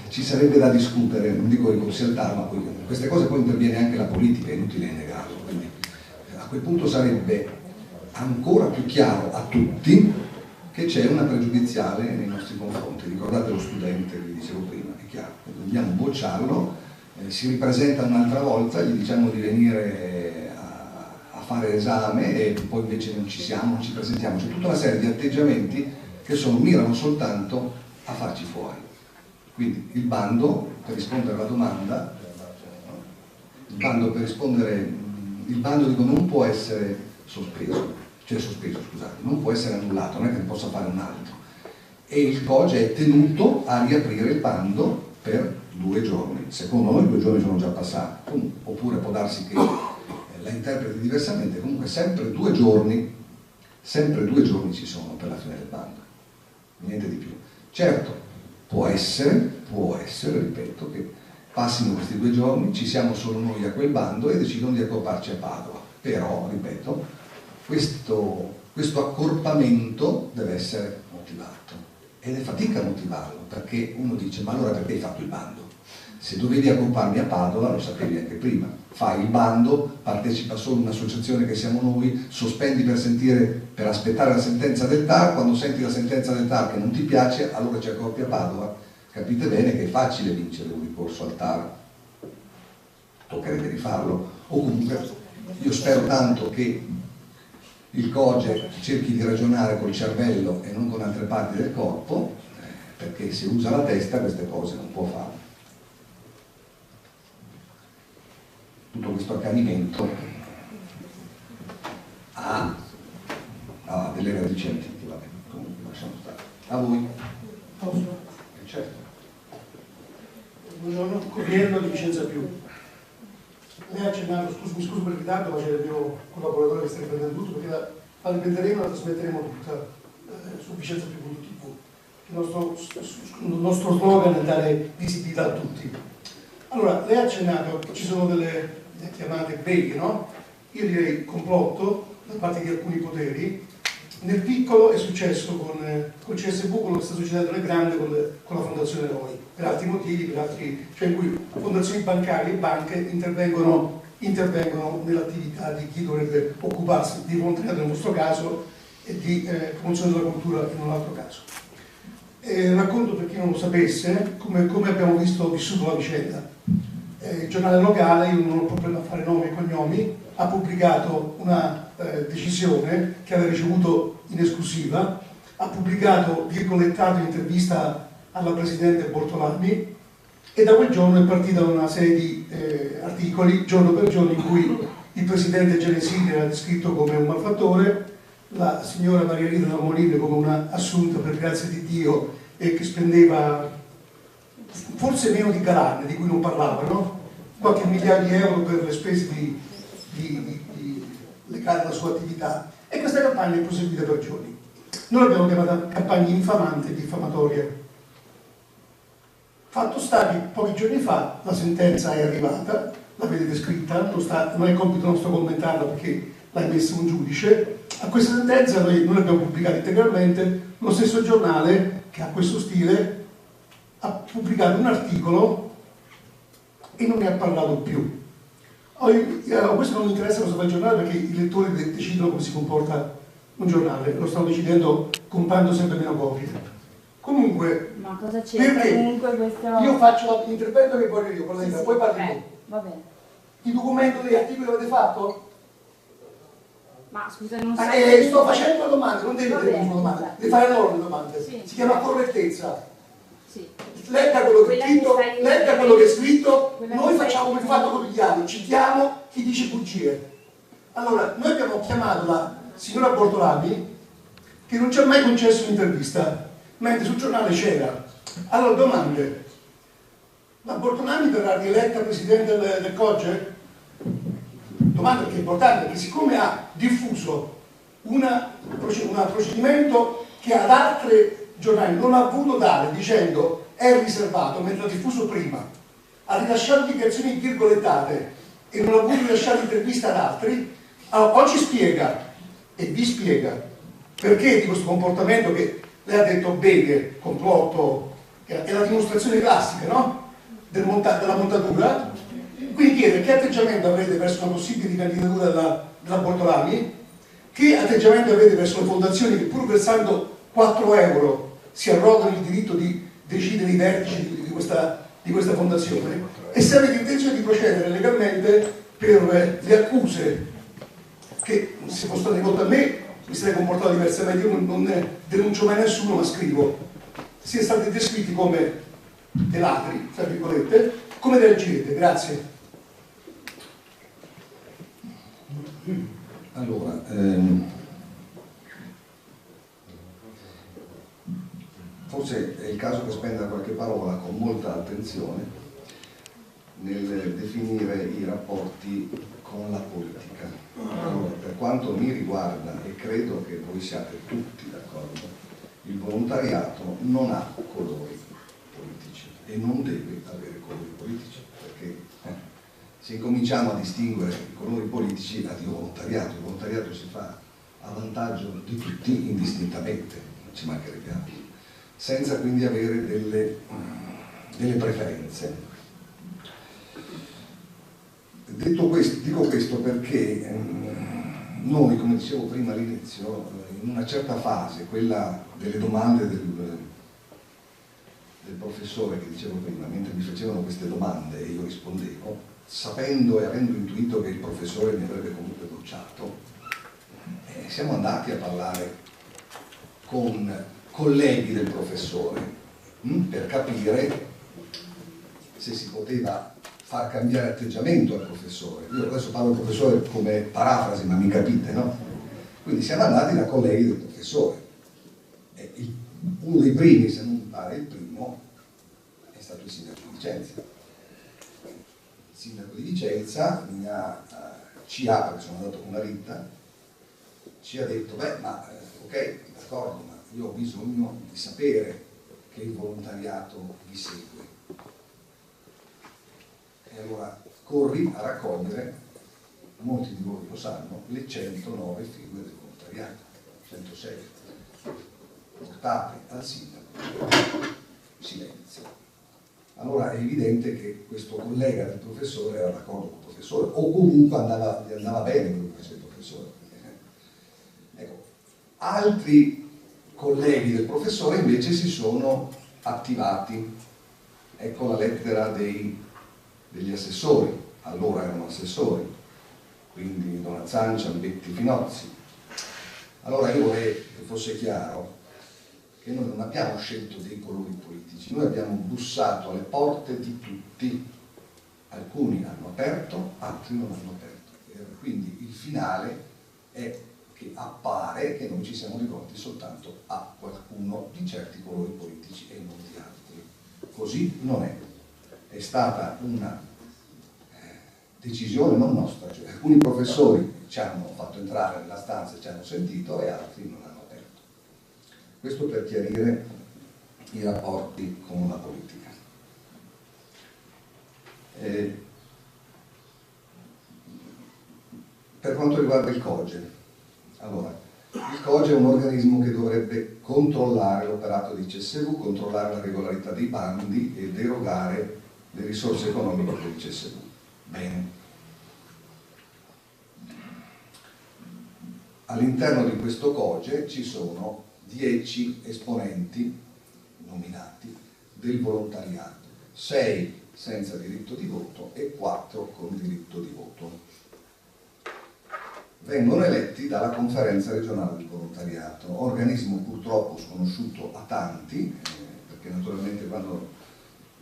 ci sarebbe da discutere, non dico ricorsi al TAR, ma poi queste cose poi interviene anche la politica, è inutile negarlo, quindi a quel punto sarebbe ancora più chiaro a tutti che c'è una pregiudiziale nei nostri confronti. Ricordate lo studente che vi dicevo prima, è chiaro, dobbiamo bocciarlo, si ripresenta un'altra volta, gli diciamo di venire a fare l'esame e poi invece non ci siamo, non ci presentiamo. C'è tutta una serie di atteggiamenti che mirano soltanto a farci fuori. Quindi il bando, per rispondere alla domanda, il bando dico, non può essere sospeso, scusate, non può essere annullato, non è che ne possa fare un altro. E il COGE è tenuto a riaprire il bando per 2 giorni. Secondo noi 2 giorni sono già passati, oppure può darsi che la interpreti diversamente, comunque sempre 2 giorni ci sono per la fine del bando, niente di più. Certo, può essere, ripeto, che passino questi 2 giorni, ci siamo solo noi a quel bando e decidono di accorparci a Padova. Però, ripeto, questo accorpamento deve essere motivato ed è fatica a motivarlo, perché uno dice: ma allora perché hai fatto il bando? Se dovevi accorparmi a Padova lo sapevi anche prima. Fai il bando, partecipa solo un'associazione che siamo noi, sospendi per aspettare la sentenza del TAR, quando senti la sentenza del TAR che non ti piace, allora ci accorpi a Padova. Capite bene che è facile vincere un ricorso al TAR, toccherebbe rifarlo, o comunque io spero tanto che il COGE cerchi di ragionare col cervello e non con altre parti del corpo, perché se usa la testa queste cose non può fare. Tutto questo accanimento ha delle radici antiche, vabbè, comunque lasciamo stare. A voi. Posso? Certo. Buongiorno, Corriere di Vicenza Più. Lei ha accennato, mi scuso per il ritardo, ma c'è il mio collaboratore che sta riprendendo tutto, perché la riprenderemo e la trasmetteremo tutta su vicenzapiù.tv. Il nostro slogan è dare visibilità a tutti. Allora, lei ha accennato che ci sono delle chiamate beghe, no? Io direi complotto da parte di alcuni poteri. Nel piccolo è successo con CSV, quello che sta succedendo nel grande con la Fondazione ROI, per altri motivi, cioè in cui fondazioni bancarie e banche intervengono nell'attività di chi dovrebbe occuparsi di volontariato nel nostro caso e di promozione della cultura in un altro caso. Racconto per chi non lo sapesse come abbiamo vissuto la vicenda. Il giornale locale, io non ho problema a fare nomi e cognomi, ha pubblicato una decisione che aveva ricevuto in esclusiva, ha pubblicato virgolettato intervista alla Presidente Bortolami e da quel giorno è partita una serie di articoli, giorno per giorno, in cui il Presidente Genesini era descritto come un malfattore, la signora Maria Rita Molino come una assunta per grazia di Dio e che spendeva forse meno di Galan, di cui non parlavano, qualche migliaio di euro per le spese legate alla sua attività, e questa campagna è proseguita per giorni. Noi l'abbiamo chiamata campagna infamante e diffamatoria. Fatto sta che pochi giorni fa la sentenza è arrivata, la vedete scritta, non è compito nostro commentarla perché l'ha emessa un giudice. A questa sentenza noi l'abbiamo pubblicata integralmente, lo stesso giornale che ha questo stile ha pubblicato un articolo e non ne ha parlato più. Questo non mi interessa cosa fa il giornale, perché i lettori decidono come si comporta un giornale, lo stanno decidendo comprando sempre meno copie. Comunque, ma cosa c'entra comunque questo? Io faccio l'intervento che voglio io, poi parli tu. Va bene. Il documento degli articoli l'avete fatto? Ma scusa, non so. Sto facendo una domanda, non devi dire una domanda, devi fare loro le domande. Sì. Si chiama correttezza. Sì. Legga quello che è scritto, noi facciamo come fatto quotidiano, citiamo chi dice bugie. Allora, noi abbiamo chiamato la signora Bortolami che non ci ha mai concesso un'intervista, mentre sul giornale c'era. Allora, domande: la Bortolami verrà rieletta presidente del COGE? Domanda che è importante, perché siccome ha diffuso un procedimento che ad altri giornali non ha voluto dare, dicendo è riservato, mentre l'ha diffuso prima, ha rilasciato dichiarazioni virgolettate e non ha voluto rilasciare interviste ad altri, allora oggi spiega e vi spiega perché di questo comportamento che lei ha detto beghe, complotto, è la dimostrazione classica, no? Della montatura. Quindi chiede che atteggiamento avrete verso una possibile candidatura della Bortolami, che atteggiamento avete verso le fondazioni che pur versando 4 euro si arrogano il diritto di decidere i vertici di questa fondazione, e se avete intenzione di procedere legalmente per le accuse che, se fosse state rivolte a me, mi sarei comportato diversamente. Io non denuncio mai nessuno, ma scrivo. Siete stati descritti come dei ladri, tra virgolette, come reagirete? Grazie. Allora, forse è il caso che spenda qualche parola con molta attenzione nel definire i rapporti con la politica. Allora, per quanto mi riguarda, e credo che voi siate tutti d'accordo, il volontariato non ha colori politici e non deve avere colori politici, perché se incominciamo a distinguere i colori politici, addio volontariato, il volontariato si fa a vantaggio di tutti indistintamente, ci mancherebbe altro, senza quindi avere delle preferenze. Detto questo, dico questo perché noi, come dicevo prima all'inizio, in una certa fase, quella delle domande del professore che dicevo prima, mentre mi facevano queste domande e io rispondevo, sapendo e avendo intuito che il professore mi avrebbe comunque bocciato, siamo andati a parlare con colleghi del professore per capire se si poteva far cambiare atteggiamento al professore. Io adesso parlo del professore come parafrasi, ma mi capite, no? Quindi siamo andati da colleghi del professore. Uno dei primi, se non mi pare il primo, è stato il sindaco di Vicenza. Il sindaco di Vicenza ci ha, perché sono andato con la Rita, ci ha detto, beh, ma ok, d'accordo, ma io ho bisogno di sapere che il volontariato vi segue. E allora corri a raccogliere, molti di voi lo sanno, le 109 firme del volontariato, 106, portate al sindaco, silenzio. Allora è evidente che questo collega del professore era d'accordo con il professore, o comunque gli andava bene quello che faceva il professore. Ecco, altri colleghi del professore invece si sono attivati. Ecco la lettera degli assessori, allora erano assessori, quindi Donazzani, Ciambetti, Finozzi. Allora io vorrei che fosse chiaro che noi non abbiamo scelto dei colori politici, noi abbiamo bussato alle porte di tutti, alcuni hanno aperto, altri non hanno aperto. Quindi il finale è che appare che noi ci siamo rivolti soltanto a qualcuno di certi colori politici e non di altri. Così non è. È stata una decisione non nostra, cioè alcuni professori ci hanno fatto entrare nella stanza e ci hanno sentito e altri non hanno aperto. Questo per chiarire i rapporti con la politica. Per quanto riguarda il COGE, allora, il COGE è un organismo che dovrebbe controllare l'operato di CSV, controllare la regolarità dei bandi ed erogare le risorse economiche per il CSV. Bene. All'interno di questo COGE ci sono 10 esponenti nominati del volontariato, 6 senza diritto di voto e 4 con diritto di voto. Vengono eletti dalla Conferenza regionale del volontariato, organismo purtroppo sconosciuto a tanti, perché naturalmente quando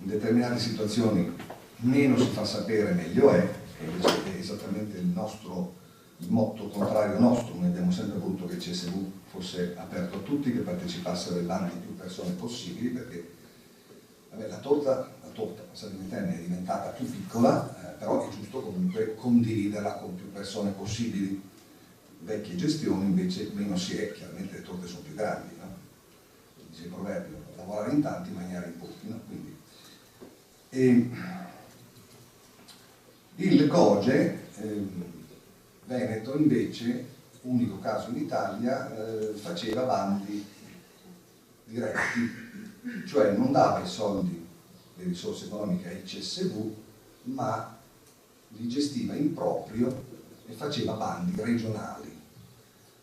in determinate situazioni meno si fa sapere meglio è, e invece è esattamente il motto contrario nostro. Noi abbiamo sempre voluto che il CSV fosse aperto a tutti, che partecipassero ai bandi più persone possibili, perché vabbè, la torta, passatemi il termine, è diventata più piccola, però è giusto comunque condividerla con più persone possibili. Vecchie gestioni invece meno si è, chiaramente le torte sono più grandi, no? Dice il proverbio, lavorare in tanti, mangiare in pochi, no? Quindi, il COGE Veneto invece, unico caso in Italia, faceva bandi diretti, cioè non dava i soldi, le risorse economiche ai CSV, ma li gestiva in proprio e faceva bandi regionali.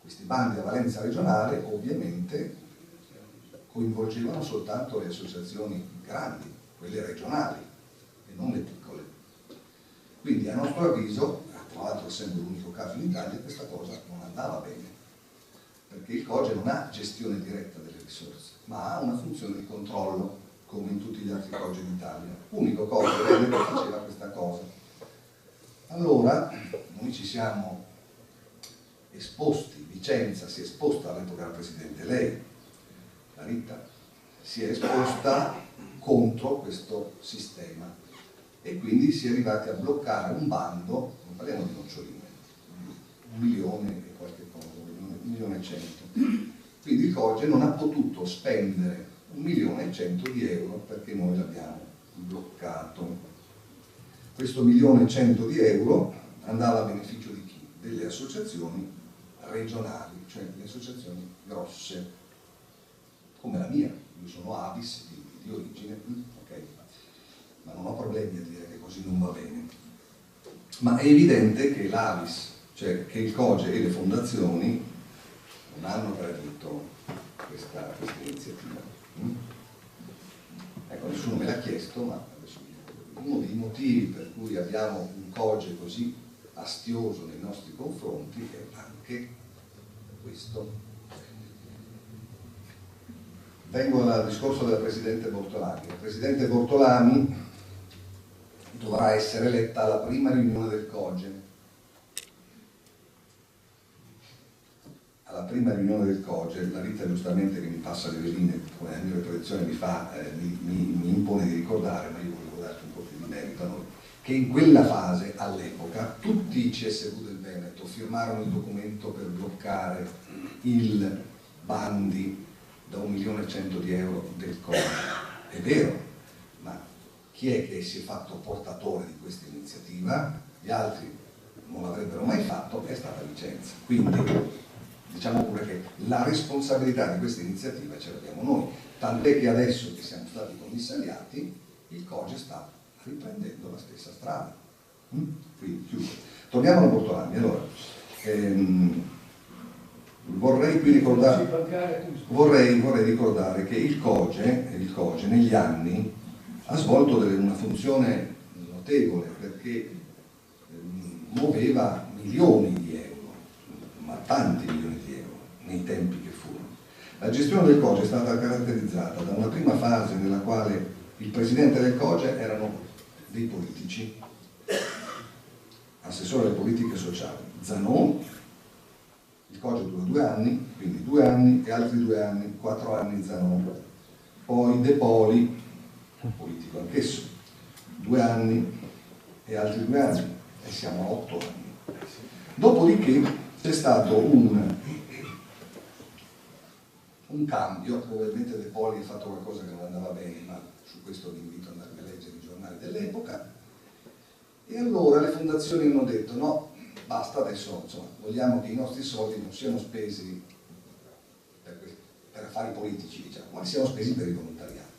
Questi bandi a valenza regionale ovviamente coinvolgevano soltanto le associazioni grandi, quelle regionali, e non le piccole. Quindi a nostro avviso, tra l'altro essendo l'unico caso in Italia, questa cosa non andava bene, perché il COGE non ha gestione diretta delle risorse, ma ha una funzione di controllo come in tutti gli altri COGE d'Italia. Unico COGE Veneto che faceva questa cosa. Allora noi ci siamo esposti, Vicenza si è esposta, all'epoca era presidente lei, la Rita, si è esposta contro questo sistema e quindi si è arrivati a bloccare un bando, non parliamo di noccioline, 1 milione e qualche cosa, 1.100.000. Quindi il COGE non ha potuto spendere 1.100.000 di euro perché noi l'abbiamo bloccato. Questo 1.100.000 di euro andava a beneficio di chi? Delle associazioni regionali, cioè le associazioni grosse, come la mia. Io sono Avis di origine, okay. Ma non ho problemi a dire che così non va bene. Ma è evidente che l'Avis, cioè che il COGE e le fondazioni non hanno gradito questa iniziativa. Ecco, nessuno me l'ha chiesto, ma adesso uno dei motivi per cui abbiamo un COGE così astioso nei nostri confronti è anche questo. Vengo al discorso della Presidente Bortolami. La Presidente Bortolami dovrà essere eletta alla prima riunione del COGE. Alla prima riunione del COGE, la Rita giustamente che mi passa le veline, come la mia tradizione mi impone di ricordare, ma io volevo darti un po' più di merito a noi, che in quella fase, all'epoca, tutti i CSV del Veneto firmarono il documento per bloccare il bandi da 1.100.000 di euro del COGE. È vero, ma chi è che si è fatto portatore di questa iniziativa? Gli altri non l'avrebbero mai fatto, è stata Vicenza. Quindi diciamo pure che la responsabilità di questa iniziativa ce l'abbiamo noi, tant'è che adesso che siamo stati commissariati il COGE sta riprendendo la stessa strada. Quindi chiuso. Torniamo alla Bortolami. Allora, vorrei ricordare che il COGE negli anni ha svolto una funzione notevole perché muoveva milioni di euro, ma tanti milioni di euro nei tempi che furono. La gestione del COGE è stata caratterizzata da una prima fase nella quale il presidente del COGE erano dei politici, assessore alle politiche sociali, Zanon. Il COGE dura 2 anni, quindi 2 anni e altri 2 anni, 4 anni Zanon. Poi De Poli, politico anch'esso, 2 anni e altri 2 anni, e siamo a 8 anni. Dopodiché c'è stato un cambio, probabilmente De Poli ha fatto qualcosa che non andava bene, ma su questo vi invito ad andare a leggere i giornali dell'epoca, e allora le fondazioni hanno detto no, basta, adesso insomma, vogliamo che i nostri soldi non siano spesi per affari politici, diciamo, ma siano spesi per il volontariato.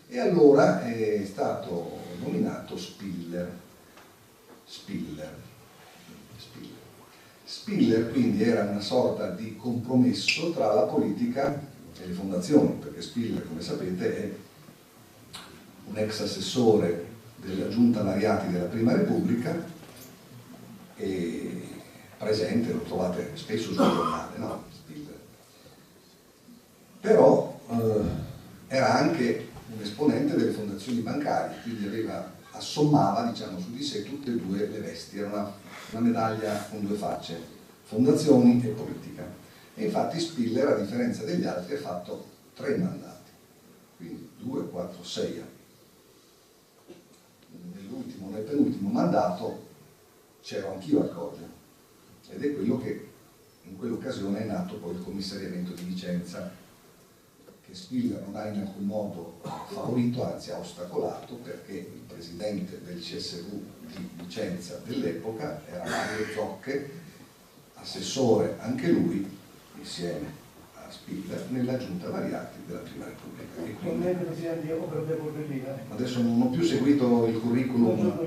E allora è stato nominato Spiller quindi era una sorta di compromesso tra la politica e le fondazioni, perché Spiller, come sapete, è un ex assessore della Giunta Mariati della Prima Repubblica e presente, lo trovate spesso sul giornale, no? Spiller. Però era anche un esponente delle fondazioni bancarie, quindi assommava, diciamo, su di sé tutte e 2 le vesti, era una medaglia con 2 facce, fondazioni e politica. E infatti Spiller, a differenza degli altri, ha fatto 3 mandati, quindi 2, 4, 6 anni. Nel penultimo mandato c'ero anch'io al COGE ed è quello che in quell'occasione è nato poi il commissariamento di Vicenza, che Spiller non ha in alcun modo favorito, anzi ha ostacolato, perché il presidente del CSV di Vicenza dell'epoca era Mario Zocche, assessore anche lui, insieme a Spiller, nella Giunta Mariati della Prima Repubblica. E quindi, adesso non ho più seguito il curriculum,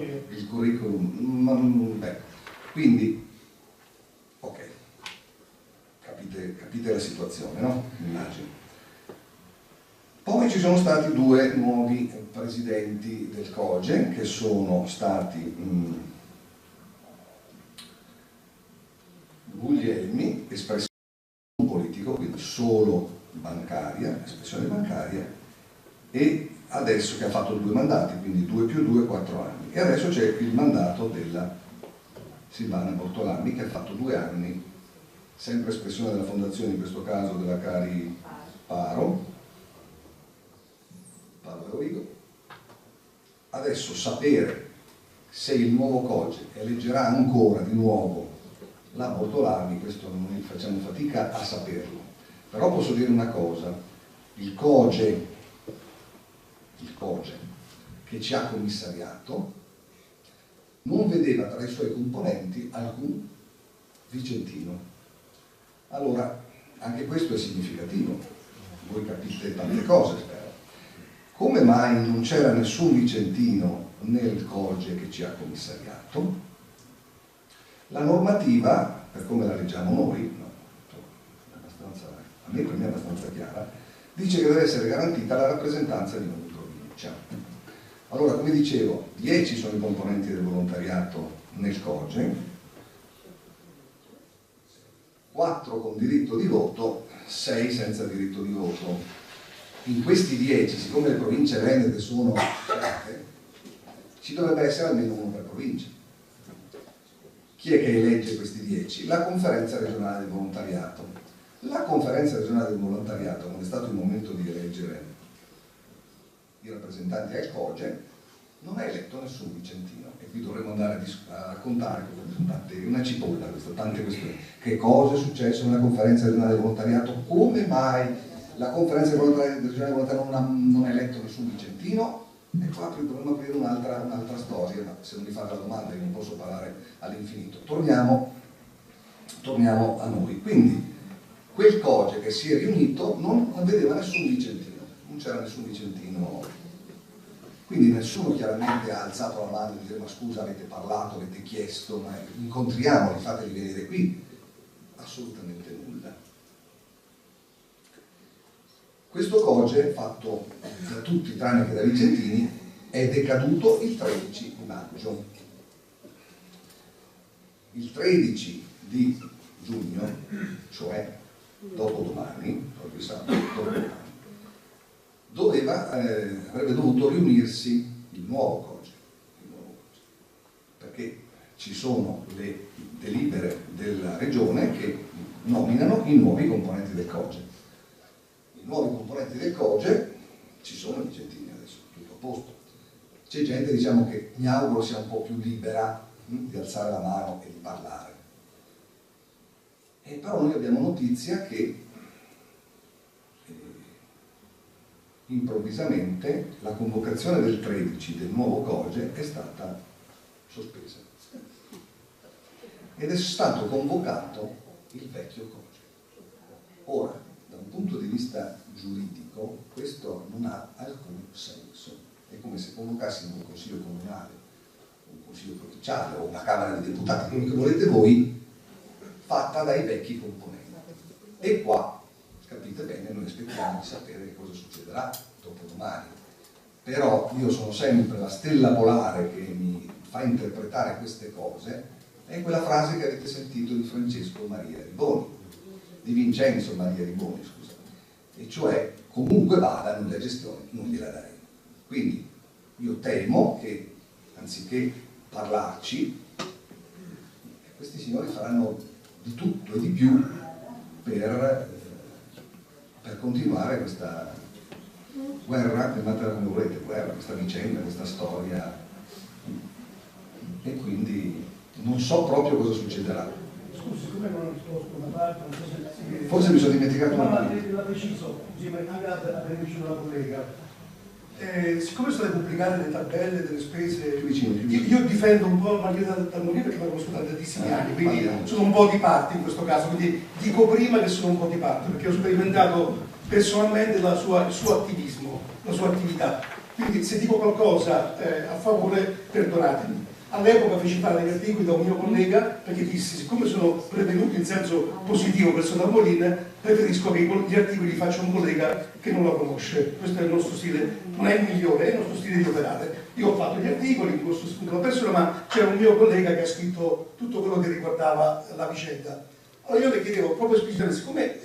quindi, ok, capite la situazione, no? Immagino. Poi ci sono stati 2 nuovi presidenti del COGE, che sono stati Guglielmi, espressione politico, quindi solo bancaria, espressione bancaria, e adesso che ha fatto 2 mandati, quindi 2 più 2, 4 anni. E adesso c'è il mandato della Silvana Bortolami che ha fatto 2 anni, sempre espressione della fondazione, in questo caso della Cari Paolo Eurigo. Adesso sapere se il nuovo COGE eleggerà ancora di nuovo la Bortolami, questo noi facciamo fatica a saperlo, però posso dire una cosa: il COGE che ci ha commissariato non vedeva tra i suoi componenti alcun vicentino. Allora, anche questo è significativo, voi capite tante cose, spero. Come mai non c'era nessun vicentino nel COGE che ci ha commissariato? La normativa, per come la leggiamo noi, a me per me è abbastanza chiara, dice che deve essere garantita la rappresentanza di ogni provincia. Allora, come dicevo, 10 sono i componenti del volontariato nel COGE, 4 con diritto di voto, 6 senza diritto di voto. In questi 10, siccome le province venete sono 7, ci dovrebbe essere almeno uno per provincia. Chi è che elegge questi 10? La conferenza regionale del volontariato. La conferenza regionale del volontariato, quando è stato il momento di eleggere i rappresentanti al COGE, non ha eletto nessun vicentino. E qui dovremmo andare a raccontare una cipolla, tante questioni. Che cosa è successo nella conferenza regionale del volontariato? Come mai la conferenza regionale del volontariato non ha eletto nessun vicentino? E qua dovremmo aprire un'altra storia, ma se non mi fate la domanda io non posso parlare all'infinito. Torniamo a noi. Quindi quel COGE che si è riunito non vedeva nessun vicentino, non c'era nessun vicentino, quindi nessuno chiaramente ha alzato la mano e dire: ma scusa, avete parlato, avete chiesto, ma incontriamoli, fateli vedere qui. Assolutamente nulla. Questo COGE, fatto da tutti tranne che da vicentini, è decaduto il 13 maggio. Il 13 di giugno, cioè dopodomani, proprio sabato, avrebbe dovuto riunirsi il nuovo COGE, perché ci sono le delibere della regione che nominano i nuovi componenti del COGE. I nuovi componenti del COGE ci sono i vicentini adesso, tutto a posto. C'è gente, diciamo, che mi auguro sia un po' più libera di alzare la mano e di parlare. Però noi abbiamo notizia che improvvisamente la convocazione del 13 del nuovo COGE è stata sospesa ed è stato convocato il vecchio COGE. Ora, da un punto di vista giuridico, questo non ha alcun senso. È come se convocassimo un consiglio comunale, un consiglio provinciale o una Camera dei Deputati, come volete voi, fatta dai vecchi componenti. E qua, capite bene, noi aspettiamo di sapere che cosa succederà dopodomani. Però io sono sempre la stella polare che mi fa interpretare queste cose, è quella frase che avete sentito di Francesco Maria Riboni, di Vincenzo Maria Riboni, scusate, e cioè comunque vada nella gestione non gliela daremo. Quindi io temo che anziché parlarci, questi signori faranno di tutto e di più per continuare questa guerra, chiamatela come volete, guerra, questa vicenda, questa storia, e quindi non so proprio cosa succederà. Scusi, siccome non conosco una parte, non so se... Forse mi sono dimenticato una una parte. Ma l'ha preciso, così anche a beneficio della collega. Siccome sono state pubblicate le tabelle delle spese, io difendo un po' Margherita Dalmolino perché la conosco da tantissimi anni, quindi sono un po' di parte in questo caso, quindi dico prima che sono un po' di parte, perché ho sperimentato personalmente il suo attivismo, la sua attività. Quindi se dico qualcosa a favore, perdonatemi. All'epoca feci fare degli articoli da un mio collega perché dissi: siccome sono prevenuto in senso positivo verso Dalmolin, preferisco che gli articoli li faccia un collega che non la conosce. Questo è il nostro stile, non è il migliore, è il nostro stile di operare. Io ho fatto gli articoli in questo spunto la persona, ma c'era un mio collega che ha scritto tutto quello che riguardava la vicenda. Allora io le chiedevo proprio esplicitamente, siccome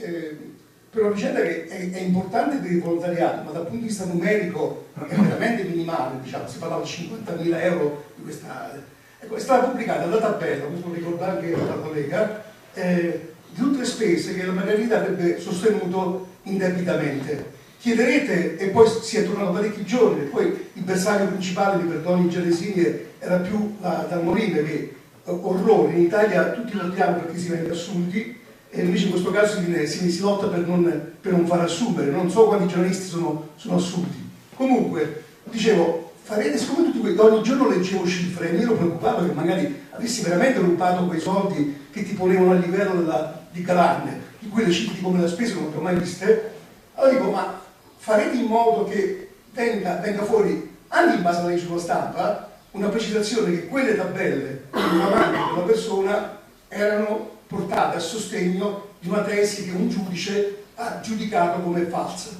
per una vicenda che è importante per il volontariato, ma dal punto di vista numerico è veramente minimale, diciamo, si parlava di 50.000 euro di questa. Ecco, è stata pubblicata la tabella, questo lo ricorda anche la collega, di tutte le spese che la Margherita avrebbe sostenuto indebitamente. Chiederete, e poi si è tornato parecchi giorni, e poi il bersaglio principale di Perdoni Genesini era più la Dalmolin, che orrore, in Italia tutti lottiamo perché si vengono assunti, e invece in questo caso si lotta per non far assumere. Non so quanti giornalisti sono assunti. Comunque, dicevo, farete, siccome ogni giorno leggevo cifre, e mi ero preoccupato che magari avessi veramente rubato quei soldi che ti ponevano a livello di Galan, di cui le cifre di come la spesa non le ho mai viste. Allora dico, ma farete in modo che venga fuori, anche in base alla legge sulla stampa, una precisazione che quelle tabelle davanti della persona erano portate a sostegno di una tesi che un giudice ha giudicato come falsa.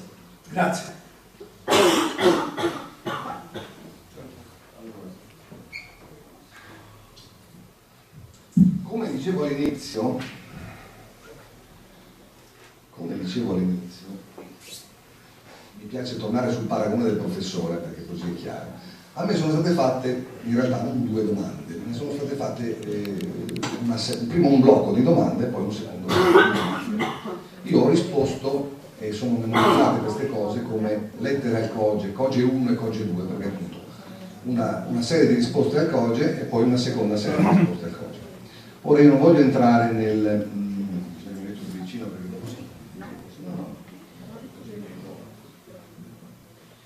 Grazie. Come dicevo all'inizio, mi piace tornare sul paragone del professore perché così è chiaro. A me sono state fatte, in realtà non due domande, ne sono state fatte prima un blocco di domande e poi un secondo blocco di domande. Io ho risposto e sono memorizzate queste cose come lettere al COGE, COGE 1 e COGE 2, perché appunto una serie di risposte al COGE e poi una seconda serie di risposte al COGE. Ora io non voglio entrare nel... vicino perché dopo sì.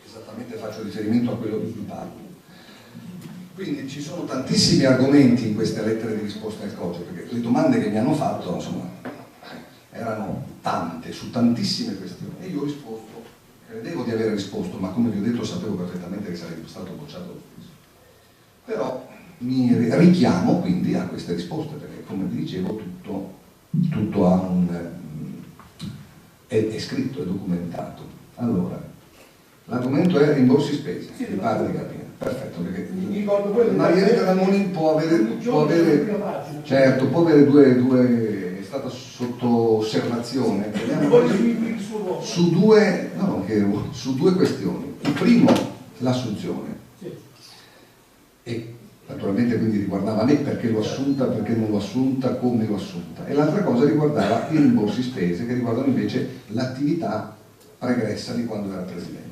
Esattamente faccio riferimento a quello di cui parlo. Quindi ci sono tantissimi argomenti in queste lettere di risposta al COGE, perché le domande che mi hanno fatto, insomma, erano tante, su tantissime questioni. E io ho risposto, credevo di aver risposto, ma come vi ho detto sapevo perfettamente che sarebbe stato bocciato lo stesso. Però mi richiamo quindi a queste risposte, perché come vi dicevo tutto ha è scritto, è documentato. Allora, l'argomento è rimborsi spese, mi pare di capire. Perfetto, perché Margherita Dalmolin può avere due, è stata sotto osservazione su due questioni. Il primo, l'assunzione, e naturalmente quindi riguardava me, perché l'ho assunta, perché non l'ho assunta, come l'ho assunta, e l'altra cosa riguardava i rimborsi spese, che riguardano invece l'attività pregressa di quando era presidente.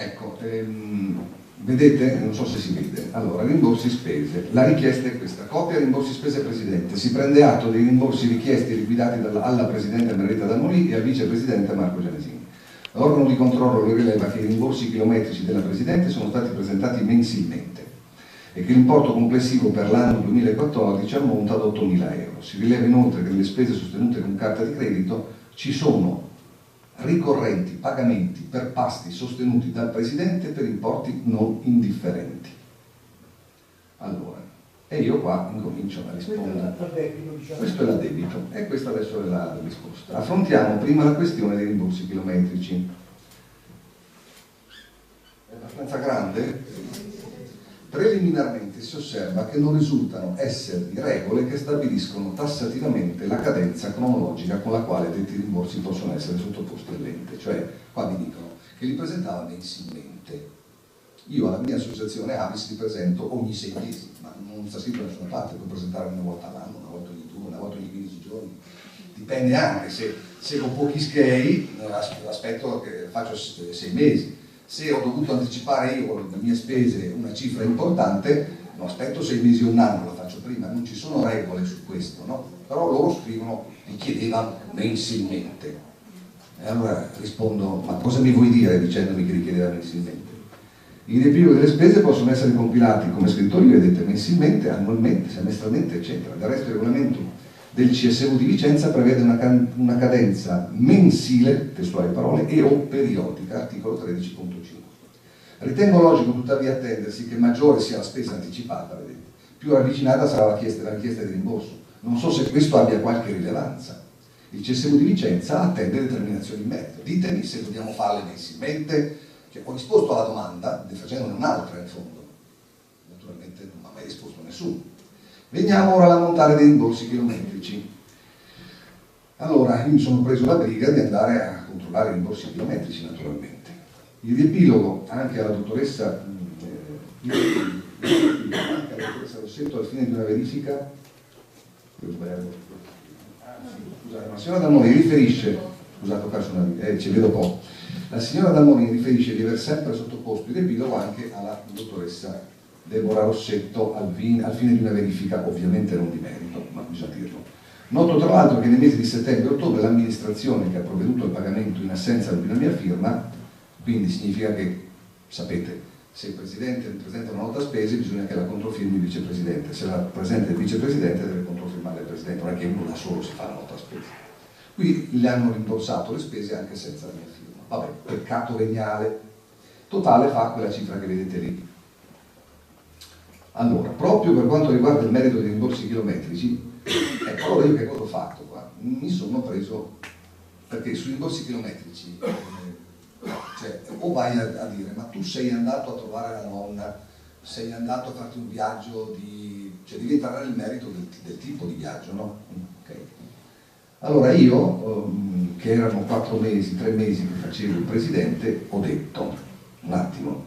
Ecco, vedete, non so se si vede. Allora, rimborsi spese, la richiesta è questa: copia rimborsi spese Presidente, si prende atto dei rimborsi richiesti e liquidati alla Presidente Margherita Dalmolin e al Vicepresidente Marco Genesini. L'organo di controllo rileva che i rimborsi chilometrici della Presidente sono stati presentati mensilmente e che l'importo complessivo per l'anno 2014 ammonta ad 8.000 euro. Si rileva inoltre che nelle spese sostenute con carta di credito ci sono ricorrenti pagamenti per pasti sostenuti dal Presidente per importi non indifferenti. Allora, e io qua incomincio a rispondere. Questo è l'addebito e questa adesso è la risposta. Affrontiamo prima la questione dei rimborsi chilometrici. È abbastanza grande? Preliminarmente si osserva che non risultano esservi regole che stabiliscono tassativamente la cadenza cronologica con la quale detti rimborsi possono essere sottoposti all'ente. Cioè, qua mi dicono che li presentava mensilmente. Io alla mia associazione Avis li presento ogni 6 mesi, ma non sta scritto da nessuna parte, puoi presentare una volta all'anno, una volta ogni 2, una volta ogni 15 giorni. Dipende anche, se ho pochi schei, aspetto che faccio 6 mesi. Se ho dovuto anticipare io le mie spese una cifra importante, non aspetto 6 mesi o un anno, lo faccio prima. Non ci sono regole su questo, no? Però loro scrivono, mi chiedeva mensilmente. E allora rispondo, ma cosa mi vuoi dire dicendomi che richiedeva mensilmente? I ripiego delle spese possono essere compilati, come scritto lì, vedete, mensilmente, annualmente, semestralmente, eccetera. Del resto il regolamento del CSU di Vicenza prevede una cadenza mensile, testuali parole, e o periodica, articolo 13.5. Ritengo logico tuttavia attendersi che maggiore sia la spesa anticipata, vedete, più ravvicinata sarà la richiesta di rimborso. Non so se questo abbia qualche rilevanza. Il CSU di Vicenza attende determinazioni in merito. Ditemi se dobbiamo farle mensilmente. Cioè, ho risposto alla domanda facendone un'altra in fondo. Naturalmente non mi ha mai risposto nessuno. Veniamo ora alla montare dei rimborsi chilometrici. Allora, io mi sono preso la briga di andare a controllare i rimborsi chilometrici, naturalmente. Il riepilogo anche alla dottoressa Rossetto al fine di una verifica. Scusate, la signora Dalmoni riferisce, scusate, ho perso una ci vedo poco. La signora Dalmoni riferisce di aver sempre sottoposto il riepilogo anche alla dottoressa Deborah Rossetto al fine di una verifica, ovviamente non di merito, ma bisogna dirlo. Noto tra l'altro che nei mesi di settembre e ottobre l'amministrazione che ha provveduto al pagamento in assenza della mia firma, quindi significa che, sapete, se il Presidente presenta una nota spese bisogna che la controfirmi il Vicepresidente, se la presenta il Vicepresidente deve controfirmare il Presidente, non è che uno da solo si fa la nota spese. Qui le hanno rimborsato le spese anche senza la mia firma. Vabbè, peccato veniale. Totale fa quella cifra che vedete lì. Allora, proprio per quanto riguarda il merito dei rimborsi chilometrici, allora io che cosa ho fatto qua? Mi sono preso, perché sui rimborsi chilometrici, cioè, o vai a dire, ma tu sei andato a trovare la nonna, sei andato a farti un viaggio cioè devi entrare nel merito del tipo di viaggio, no? Okay. Allora io, che erano 4 mesi, 3 mesi che facevo il Presidente, ho detto, un attimo,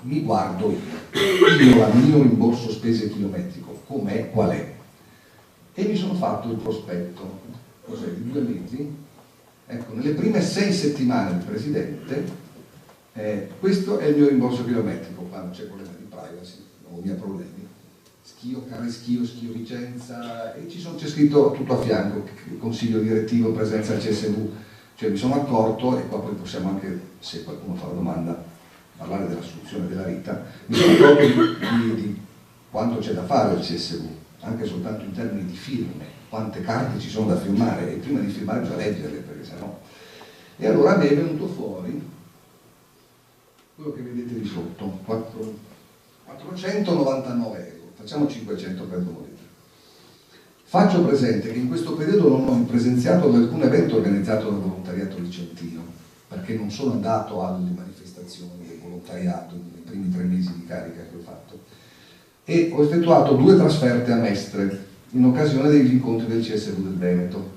mi guardo io al mio rimborso spese chilometrico, com'è, qual è? E mi sono fatto il prospetto, cos'è, di 2 mesi? Ecco, nelle prime 6 settimane del Presidente, questo è il mio rimborso chilometrico, qua non c'è problema di privacy, non ho miei problemi. Schio, Careschio, Schio Vicenza, e c'è scritto tutto a fianco, consiglio direttivo, presenza al CSV, cioè mi sono accorto, e qua poi possiamo anche, se qualcuno fa la domanda, parlare della soluzione della Rita, mi sono accorto di quanto c'è da fare al CSV, anche soltanto in termini di firme, quante carte ci sono da firmare, e prima di firmare bisogna leggerle, perché sennò. E allora mi è venuto fuori quello che vedete di sotto, 499 euro, facciamo 500 per moneta. Faccio presente che in questo periodo non ho presenziato ad alcun evento organizzato dal volontariato vicentino, perché non sono andato alle manifestazioni del volontariato nei primi 3 mesi di carica che ho fatto, e ho effettuato 2 trasferte a Mestre in occasione degli incontri del CSV del Veneto.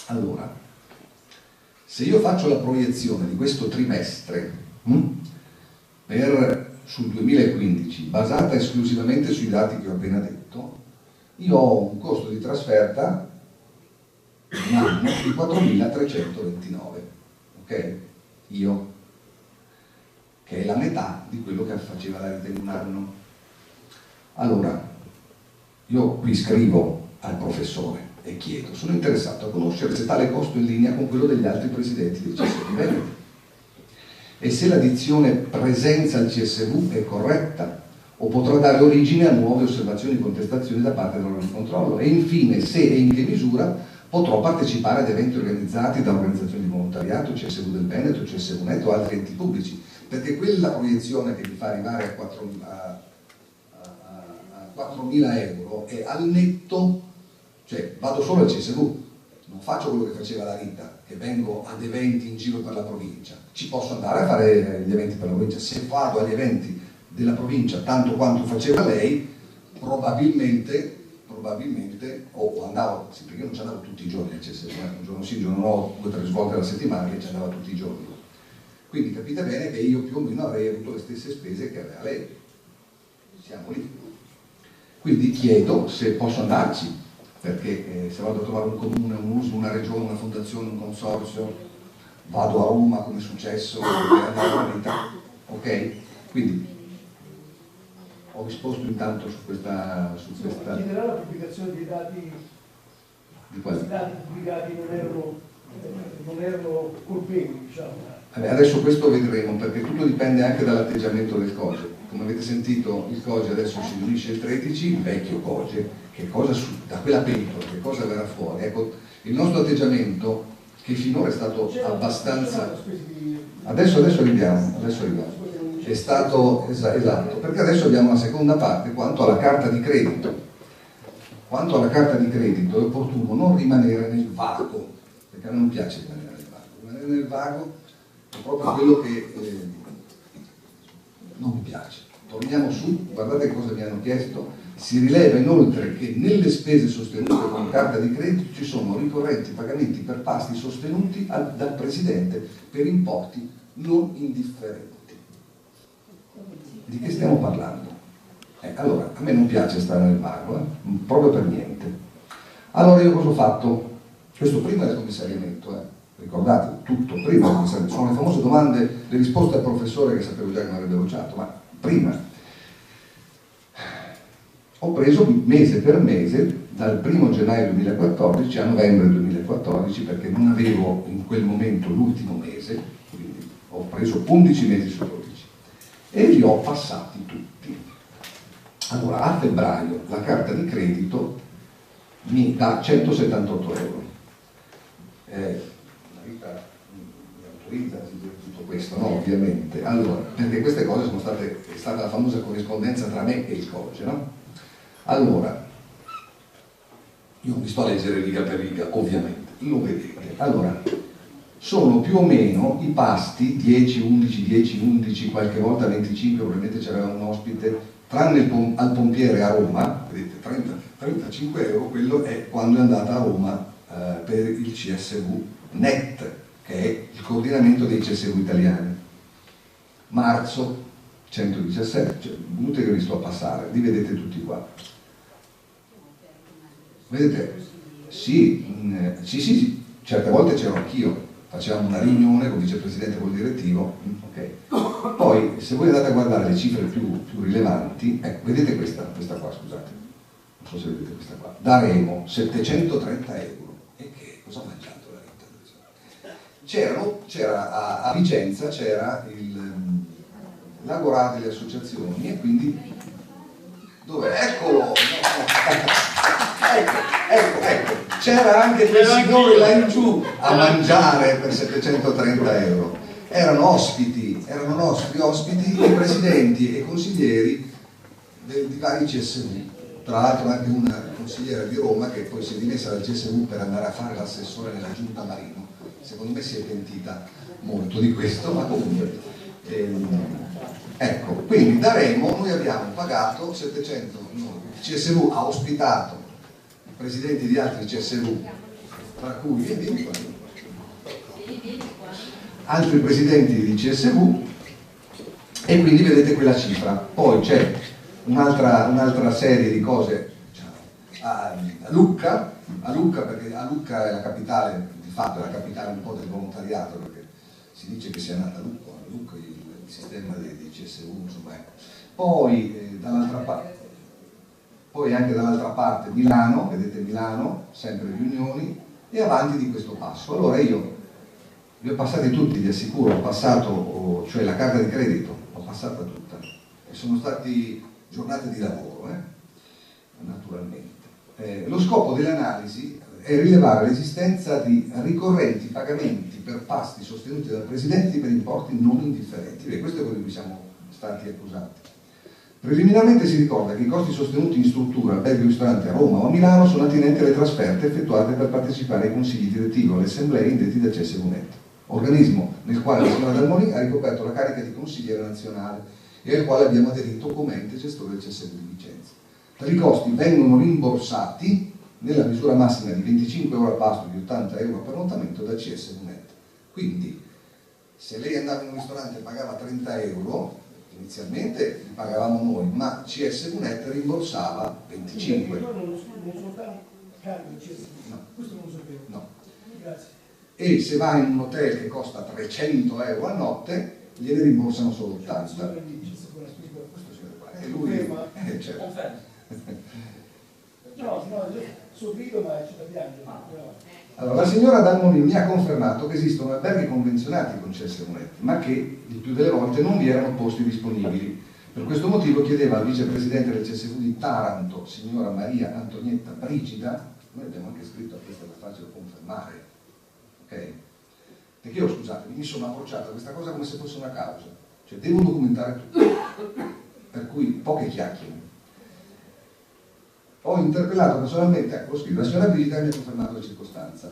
Allora, se io faccio la proiezione di questo trimestre sul 2015, basata esclusivamente sui dati che ho appena detto, io ho un costo di trasferta un anno di 4.329, ok? Io, che è la metà di quello che faceva la Rita in un anno. Allora, io qui scrivo al professore e chiedo, sono interessato a conoscere se tale costo è in linea con quello degli altri presidenti del CSV Veneto e se la dizione presenza al CSV è corretta o potrà dare origine a nuove osservazioni e contestazioni da parte dell'organo di controllo, e infine se e in che misura potrò partecipare ad eventi organizzati da organizzazioni di volontariato, CSV del Veneto, CSV Net o altri enti pubblici, perché quella proiezione che mi fa arrivare a 4.000 euro è al netto, cioè vado solo al CSV, non faccio quello che faceva la Rita, che vengo ad eventi in giro per la provincia, ci posso andare a fare gli eventi per la provincia, se vado agli eventi della provincia tanto quanto faceva lei, probabilmente o andavo, sì, perché io non ci andavo tutti i giorni al CSV, un giorno sì, un giorno no, 2 o 3 volte alla settimana che ci andava tutti i giorni, quindi capite bene che io più o meno avrei avuto le stesse spese che aveva lei, siamo lì. Quindi chiedo se posso andarci, perché se vado a trovare un comune, un uso, una regione, una fondazione, un consorzio, vado a Roma come è successo per andare a Rita, ok? Quindi ho risposto intanto su questa... In generale la pubblicazione dei dati, di quali? i dati pubblicati non erano colpevoli, diciamo. Adesso questo vedremo, perché tutto dipende anche dall'atteggiamento del COGE. Come avete sentito, il COGE adesso si riunisce il 13, il vecchio COGE, che cosa da quella pentola, che cosa verrà fuori? Ecco, il nostro atteggiamento, che finora è stato abbastanza... Adesso arriviamo. È stato esatto, perché adesso abbiamo la seconda parte quanto alla carta di credito. Quanto alla carta di credito è opportuno non rimanere nel vago, perché a me non piace rimanere nel vago. Rimanere nel vago è proprio quello che non mi piace. torniamo su, guardate cosa mi hanno chiesto, si rileva inoltre che nelle spese sostenute con carta di credito ci sono ricorrenti pagamenti per pasti sostenuti dal Presidente per importi non indifferenti. Di che stiamo parlando? Allora, a me non piace stare nel vago, proprio per niente. Allora io cosa ho fatto? Questo prima del commissariamento, ricordate, tutto prima del commissariamento, sono le famose domande, le risposte al professore che sapevo già che mi avrebbe bocciato, ma prima ho preso mese per mese, dal 1 gennaio 2014 a novembre 2014, perché non avevo in quel momento l'ultimo mese, quindi ho preso 11 mesi su 12 e li ho passati tutti. Allora, a febbraio la carta di credito mi dà 178 euro. La vita mi autorizza a dire tutto questo, no? Ovviamente. Allora, perché queste cose sono state, è stata la famosa corrispondenza tra me e il codice, no? Allora, io non vi sto a leggere riga per riga, ovviamente, lo vedete. Allora, sono più o meno i pasti 10, 11, 10, 11, qualche volta 25, probabilmente c'era un ospite, tranne al pompiere a Roma, vedete, 35 euro, quello è quando è andata a Roma per il CSV NET, che è il coordinamento dei CSV italiani. Marzo 117, cioè, inutile che vi sto a passare, li vedete tutti qua. Vedete? Sì, certe volte c'ero anch'io, facevamo una riunione con il vicepresidente, con il direttivo, ok. Poi se voi andate a guardare le cifre più rilevanti, ecco, vedete questa qua, scusate, non so se vedete questa qua, daremo 730 euro. E che cosa ha mangiato la Rita? C'era a Vicenza, c'era l'agorà delle associazioni e quindi dove? Eccolo! Ecco, c'era anche quel signore là in giù a mangiare per 730 euro. Erano nostri ospiti i presidenti e consiglieri di vari CSV, tra l'altro anche una consigliera di Roma che poi si è dimessa dal CSV per andare a fare l'assessore nella giunta Marino. Secondo me si è pentita molto di questo, ma comunque ecco, quindi daremo, noi abbiamo pagato 700, il CSV ha ospitato i presidenti di altri CSV, tra cui altri presidenti di CSV, e quindi vedete quella cifra. Poi c'è un'altra serie di cose a Lucca, perché a Lucca è la capitale, di fatto è la capitale un po' del volontariato, perché si dice che sia nata a Lucca il sistema dei CSV, insomma, ecco. Poi anche dall'altra parte Milano, vedete Milano, sempre riunioni, e avanti di questo passo. Allora io li ho passati tutti, vi assicuro, ho passato, cioè la carta di credito, l'ho passata tutta. E sono stati giornate di lavoro, naturalmente. Lo scopo dell'analisi è rilevare l'esistenza di ricorrenti pagamenti per pasti sostenuti dal Presidente per importi non indifferenti. Beh, questo è quello di cui siamo stati accusati. Preliminarmente si ricorda che i costi sostenuti in struttura, alberghi o ristoranti a Roma o a Milano sono attinenti alle trasferte effettuate per partecipare ai consigli direttivi o alle assemblee indetti da CSV NET, organismo nel quale la signora Dalmoni ha ricoperto la carica di consigliere nazionale e al quale abbiamo aderito come ente gestore del CSV di Vicenza. Tali costi vengono rimborsati nella misura massima di 25 euro a pasto e di 80 euro a pernottamento da CSV NET. Quindi, se lei andava in un ristorante e pagava 30 euro, inizialmente li pagavamo noi, ma CSV NET rimborsava 25. Non sono cari CSV, no. Questo non lo sapevo. No. Grazie. E se va in un hotel che costa 300 euro a notte, gliene rimborsano solo 80. E lui certo. No, sorrido ma c'è da piangere. Allora, la signora Dalmoni mi ha confermato che esistono alberghi convenzionati con CSV NET, ma che il più delle volte non vi erano posti disponibili. Per questo motivo chiedeva al vicepresidente del CSV di Taranto, signora Maria Antonietta Brigida, noi abbiamo anche scritto a questa per farcelo confermare, ok? Perché io, scusate, mi sono approcciato a questa cosa come se fosse una causa, cioè devo documentare tutto, per cui poche chiacchiere. Ho interpellato personalmente, ecco, ho scritto, la signora Brigida mi ha confermato la circostanza.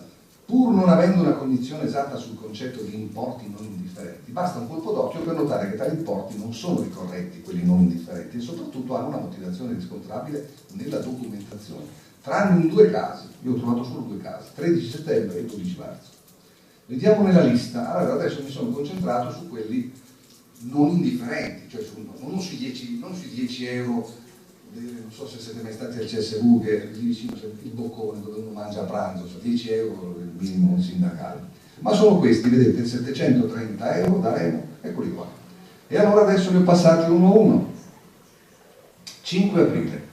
pur non avendo una cognizione esatta sul concetto di importi non indifferenti, basta un colpo d'occhio per notare che tali importi non sono ricorrenti, quelli non indifferenti, e soprattutto hanno una motivazione riscontrabile nella documentazione, tranne in 2 casi. Io ho trovato solo 2 casi, 13 settembre e 12 marzo. Vediamo nella lista. Allora adesso mi sono concentrato su quelli non indifferenti, cioè non sui 10 euro, non so se siete mai stati al CSV, che lì vicino c'è il boccone dove uno mangia a pranzo, cioè 10 euro il minimo sindacale, ma sono questi, vedete, 730 euro da Remo, eccoli qua. E allora adesso li ho passati uno a uno. 5 aprile.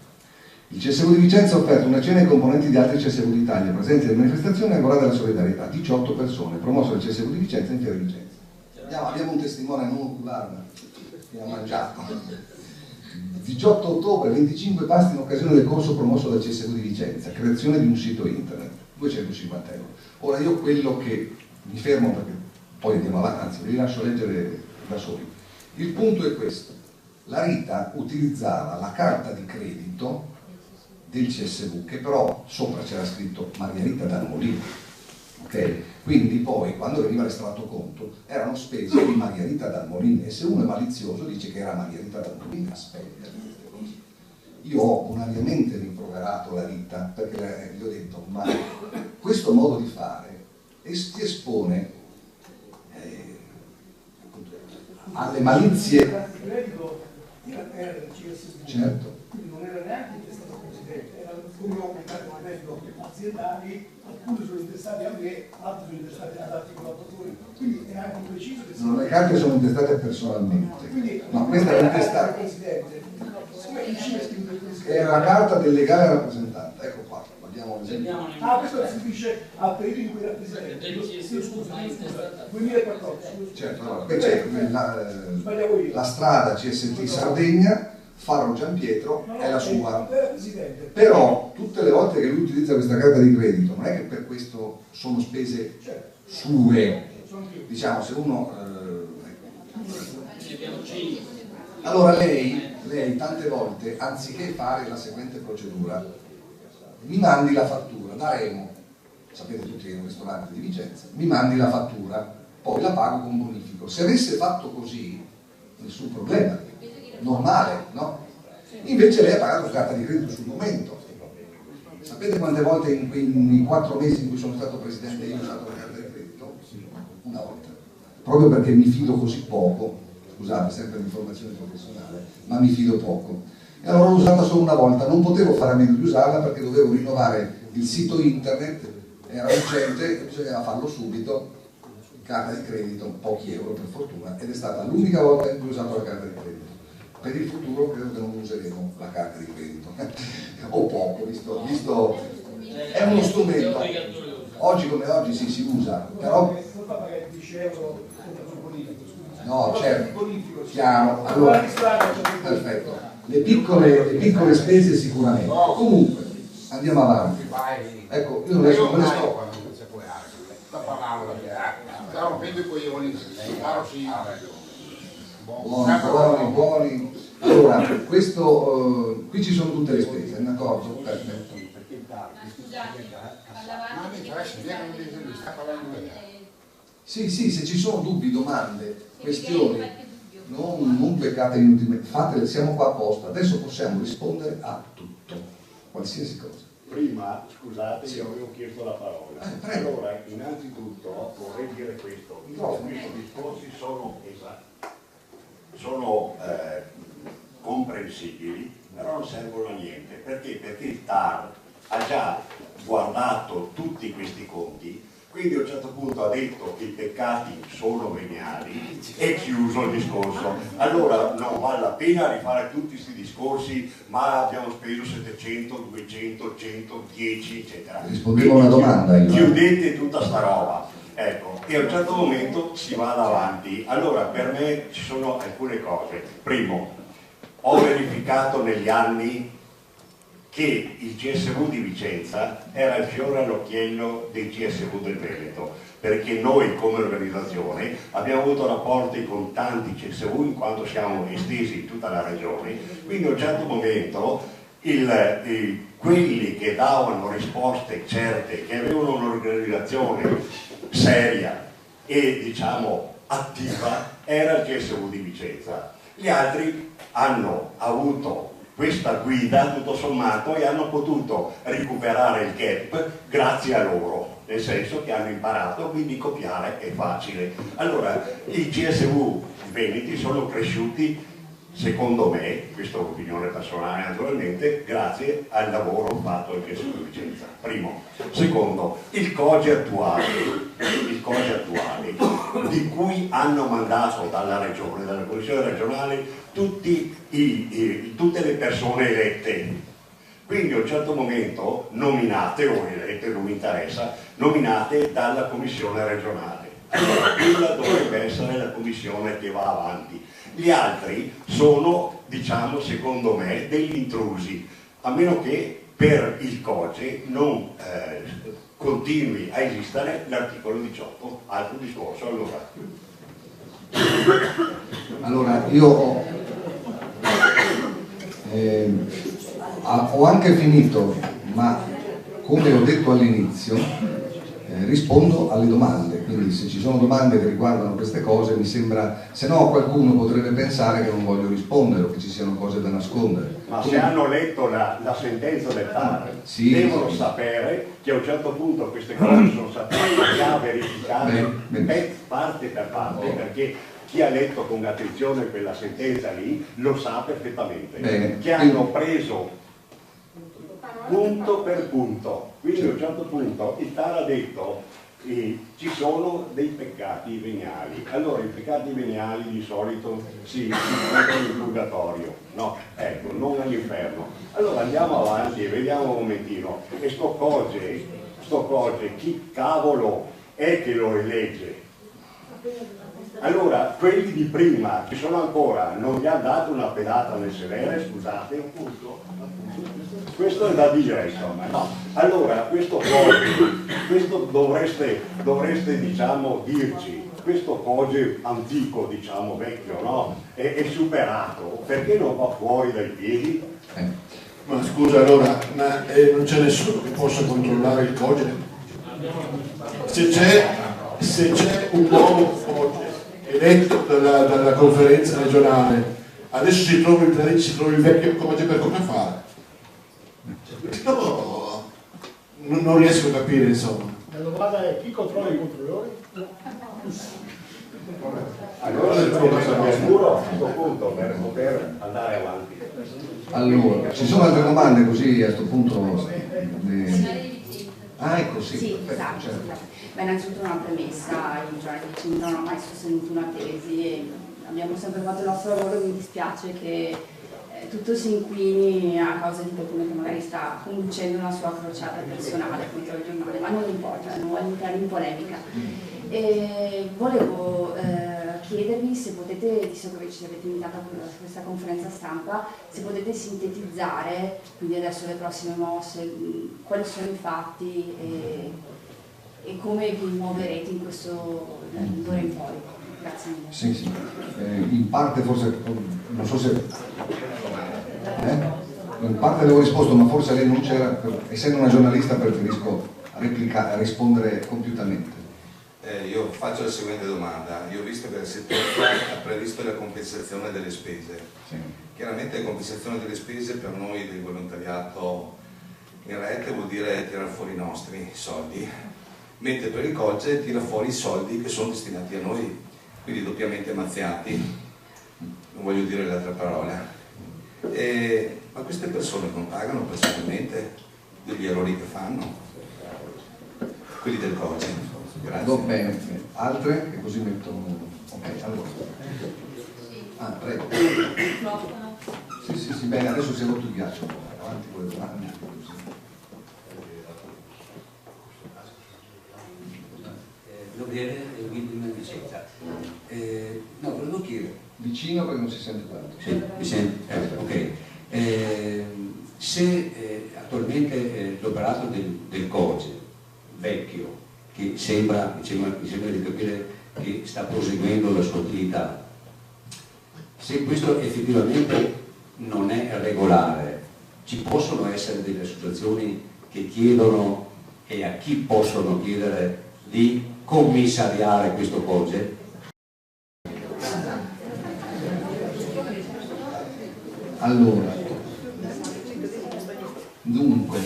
Il CSV di Vicenza ha offerto una cena ai componenti di altri CSV d'Italia presenti alle manifestazioni a Gora della Solidarietà, 18 persone, promosso dal CSV di Vicenza in Fiera Vicenza. Abbiamo un testimone non oculare che ha mangiato. 18 ottobre, 25 pasti in occasione del corso promosso dal CSV di Vicenza, creazione di un sito internet, 250 euro. Ora io quello che mi fermo, perché poi andiamo avanti, anzi ve li lascio leggere da soli. Il punto è questo: la Rita utilizzava la carta di credito del CSV, che però sopra c'era scritto Maria Rita Dal Molino, ok? Quindi poi quando veniva l'estratto conto erano spese di Maria Rita Dal Molino, e se uno è malizioso dice che era Maria Rita Dal Molino, aspetta. Io ho bonariamente rimproverato la Rita perché gli ho detto: ma questo modo di fare ti espone alle malizie. Era del CSV, Certo. quindi non era neanche stato presidente, era come ho aumentato il credito aziendali, alcuni sono intestati a me, altri sono intestati ad altri collaboratori, quindi è anche preciso che No, le carte sono intestate personalmente. quindi, ma questa è intestata. Presidente, siccome in Cina è scritto il presidente. È la carta del legale rappresentante, ecco qua, abbiamo l'esempio. Questo si dice al periodo in cui era presidente. 2014. Certo, allora, qui c'è la strada CST Sardegna, Faro Giampietro, è la sua. Però tutte le volte che lui utilizza questa carta di credito, non è che per questo sono spese sue. Diciamo, se uno... Allora lei tante volte, anziché fare la seguente procedura, mi mandi la fattura da Remo, sapete tutti che è un ristorante di Vicenza, mi mandi la fattura, poi la pago con bonifico. Se avesse fatto così, nessun problema, normale, no? Invece lei ha pagato con carta di credito sul momento. Sapete quante volte in quei 4 mesi in cui sono stato presidente io ho usato la carta di credito? Una volta. Proprio perché mi fido così poco, scusate, sempre l'informazione professionale, ma mi fido poco. E allora l'ho usata solo una volta, non potevo fare a meno di usarla perché dovevo rinnovare il sito internet, era urgente, bisognava farlo subito, carta di credito, pochi euro per fortuna, ed è stata l'unica volta in cui ho usato la carta di credito. Per il futuro credo che non useremo la carta di credito, o poco, visto è uno strumento. Oggi come oggi si usa, però... No, certo, chiaro, allora, perfetto. Le piccole spese sicuramente. Comunque, andiamo avanti. Ecco, io non riesco a sta parlando perché sta rompendo i coglioni, buoni. Allora, questo qui ci sono tutte le spese, d'accordo? Perfetto. Sì, se ci sono dubbi, domande, questioni, non peccate inutilmente, fatele, siamo qua apposta. Adesso possiamo rispondere a tutto, qualsiasi cosa. Prima, scusate, io avevo chiesto la parola. Prego. Allora, innanzitutto vorrei dire questo. Questi discorsi sono comprensibili, però non servono a niente. Perché? Perché il TAR ha già guardato tutti questi conti, quindi a un certo punto ha detto che i peccati sono veniali e chiuso il discorso. Allora non vale la pena rifare tutti questi discorsi, ma abbiamo speso 700, 200, 110 eccetera. Rispondevo a una domanda io. Chiudete tutta sta roba, ecco, e a un certo momento si va avanti. Allora per me ci sono alcune cose. Primo, ho verificato negli anni che il CSV di Vicenza era il fiore all'occhiello dei CSV del Veneto, perché noi come organizzazione abbiamo avuto rapporti con tanti CSV in quanto siamo estesi in tutta la regione, quindi a un certo momento quelli che davano risposte certe, che avevano un'organizzazione seria e diciamo attiva, era il CSU di Vicenza. Gli altri hanno avuto questa guida tutto sommato e hanno potuto recuperare il gap grazie a loro, nel senso che hanno imparato, quindi copiare è facile. Allora i CSU veneti sono cresciuti, secondo me, questa è un'opinione personale naturalmente, grazie al lavoro fatto al CSU di Vicenza, primo. Secondo, il COGE attuale, di cui hanno mandato dalla regione, dalla commissione regionale, tutte le persone elette, quindi a un certo momento nominate o elette, non mi interessa, nominate dalla commissione regionale. Allora quella dovrebbe essere la commissione che va avanti. Gli altri sono, diciamo, secondo me, degli intrusi, a meno che per il COGE non continui a esistere l'articolo 18. Altro discorso, allora io ho anche finito, ma come ho detto all'inizio rispondo alle domande, quindi se ci sono domande che riguardano queste cose mi sembra, se no qualcuno potrebbe pensare che non voglio rispondere o che ci siano cose da nascondere. Ma se hanno letto la sentenza del TAR, sì, devono sapere che a un certo punto queste cose sono state già verificate parte per parte, perché chi ha letto con attenzione quella sentenza lì lo sa perfettamente, che hanno preso punto per punto, quindi a un certo punto il TAR ha detto ci sono dei peccati veniali. Allora i peccati veniali di solito si trovano in purgatorio, no? Ecco, non all'inferno. Allora andiamo avanti e vediamo un momentino, e sto Coge chi cavolo è che lo elegge? Allora quelli di prima ci sono ancora, non gli ha dato una pedata nel sedere, scusate, appunto. Questo è da dire, insomma, no? Allora questo dovreste diciamo dirci, questo Coge antico, diciamo vecchio, no? È superato, perché non va fuori dai piedi? Ma scusa, allora, non c'è nessuno che possa controllare il Coge? Se c'è un nuovo Coge eletto dalla conferenza regionale, adesso si trova il vecchio Coge, per come fare? Non riesco a capire, insomma. La domanda è: chi controlla i controllori? Allora dobbiamo sapere sicuro a questo punto per poter andare avanti. Allora, ci sono altre domande così a questo punto? Ah, ecco, sì. Sì, esatto. Certo. Beh, innanzitutto una premessa, i giornalisti non hanno mai sostenuto una tesi e abbiamo sempre fatto il nostro lavoro. Mi dispiace che tutto si inquini a causa di qualcuno che magari sta conducendo una sua crociata personale contro il giornale, ma non importa, non voglio entrare in polemica. E volevo chiedervi se potete, visto che ci avete invitato a questa conferenza stampa, se potete sintetizzare, quindi adesso le prossime mosse, quali sono i fatti e come vi muoverete in questo d'ora in poi. Grazie mille. Sì, sì. In parte forse, non so se... in parte avevo risposto, ma forse lei non c'era, essendo una giornalista preferisco rispondere compiutamente. Io faccio la seguente domanda. Io ho visto che il settore ha previsto la compensazione delle spese. Sì. Chiaramente la compensazione delle spese per noi del volontariato in rete vuol dire tirare fuori i nostri soldi, mentre per il COGE tira fuori i soldi che sono destinati a noi, quindi doppiamente mazziati, non voglio dire le altre parole. Ma queste persone non pagano personalmente degli errori che fanno? Quelli del COGE. Grazie. Bene, altre? Che così metto... Ok, allora. Ah, prego. Sì, bene, adesso si è rotto il ghiaccio. Avanti con le domande. Gabriele Guilherme Vicenza. No, volevo chiedere. Vicino perché non si sente tanto. Sì, mi sente? Ok. Se attualmente l'operato del COGE, vecchio, che mi sembra di capire che sta proseguendo la sua attività, se questo effettivamente non è regolare, ci possono essere delle associazioni che chiedono, e a chi possono chiedere, di commissariare questo COGE? Allora, dunque,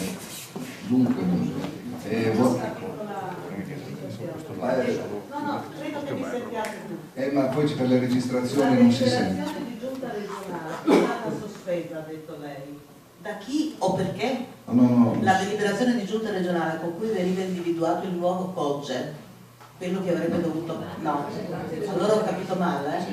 ma poi per le registrazioni non si sente. La deliberazione di giunta regionale è stata sospesa, ha detto lei. Da chi o perché? No. La deliberazione di giunta regionale con cui veniva individuato il nuovo COGE, quello che avrebbe dovuto... No, allora ho capito male,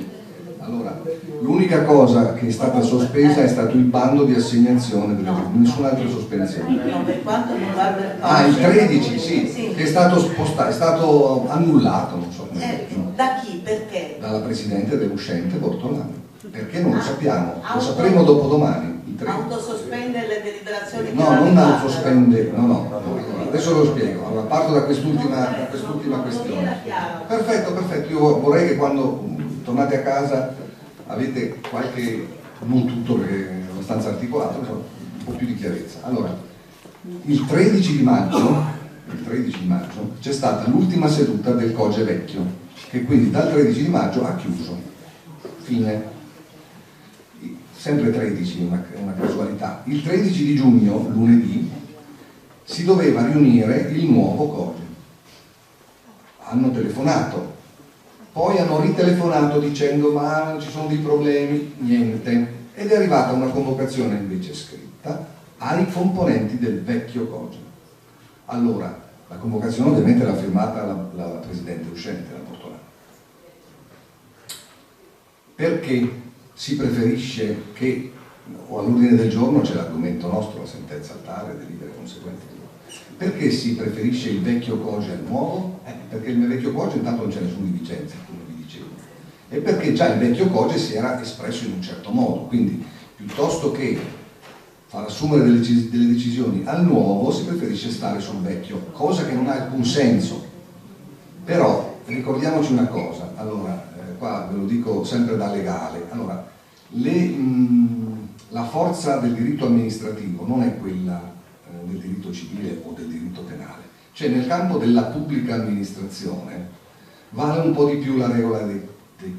Allora, l'unica cosa che è stata sospesa è stato il bando di assegnazione, nessun'altra sospensione. No, per quanto riguarda il COGE... Il 13, sì, che è stato spostato, è stato annullato, non so. Da chi? Perché? Dalla Presidente dell'uscente Bortolani. Perché non lo sappiamo, lo sapremo dopodomani. Autosospende le deliberazioni? No, non autosospende, no. Adesso lo spiego. Allora, parto da quest'ultima questione. Perfetto, io vorrei che quando tornate a casa avete qualche, non tutto perché è abbastanza articolato, ma un po' più di chiarezza. Allora, il 13 di maggio c'è stata l'ultima seduta del COGE vecchio, che quindi dal 13 di maggio ha chiuso. Fine. Sempre 13, una casualità. Il 13 di giugno, lunedì, si doveva riunire il nuovo COGE. Hanno telefonato, poi hanno ritelefonato dicendo ma ci sono dei problemi, niente. Ed è arrivata una convocazione invece scritta ai componenti del vecchio COGE. Allora, la convocazione ovviamente l'ha firmata la Presidente uscente, la Bortolani. Perché si preferisce che, o all'ordine del giorno c'è l'argomento nostro, la sentenza altare, delibere conseguenti. Perché si preferisce il vecchio COGE al nuovo? Perché il vecchio COGE intanto non c'è nessuna di Vicenza, come vi dicevo, e perché già il vecchio COGE si era espresso in un certo modo, quindi piuttosto che far assumere delle decisioni al nuovo si preferisce stare sul vecchio, cosa che non ha alcun senso. Però ricordiamoci una cosa, allora, qua ve lo dico sempre da legale, allora, la forza del diritto amministrativo non è quella del diritto civile o del diritto penale, cioè nel campo della pubblica amministrazione vale un po' di più la regola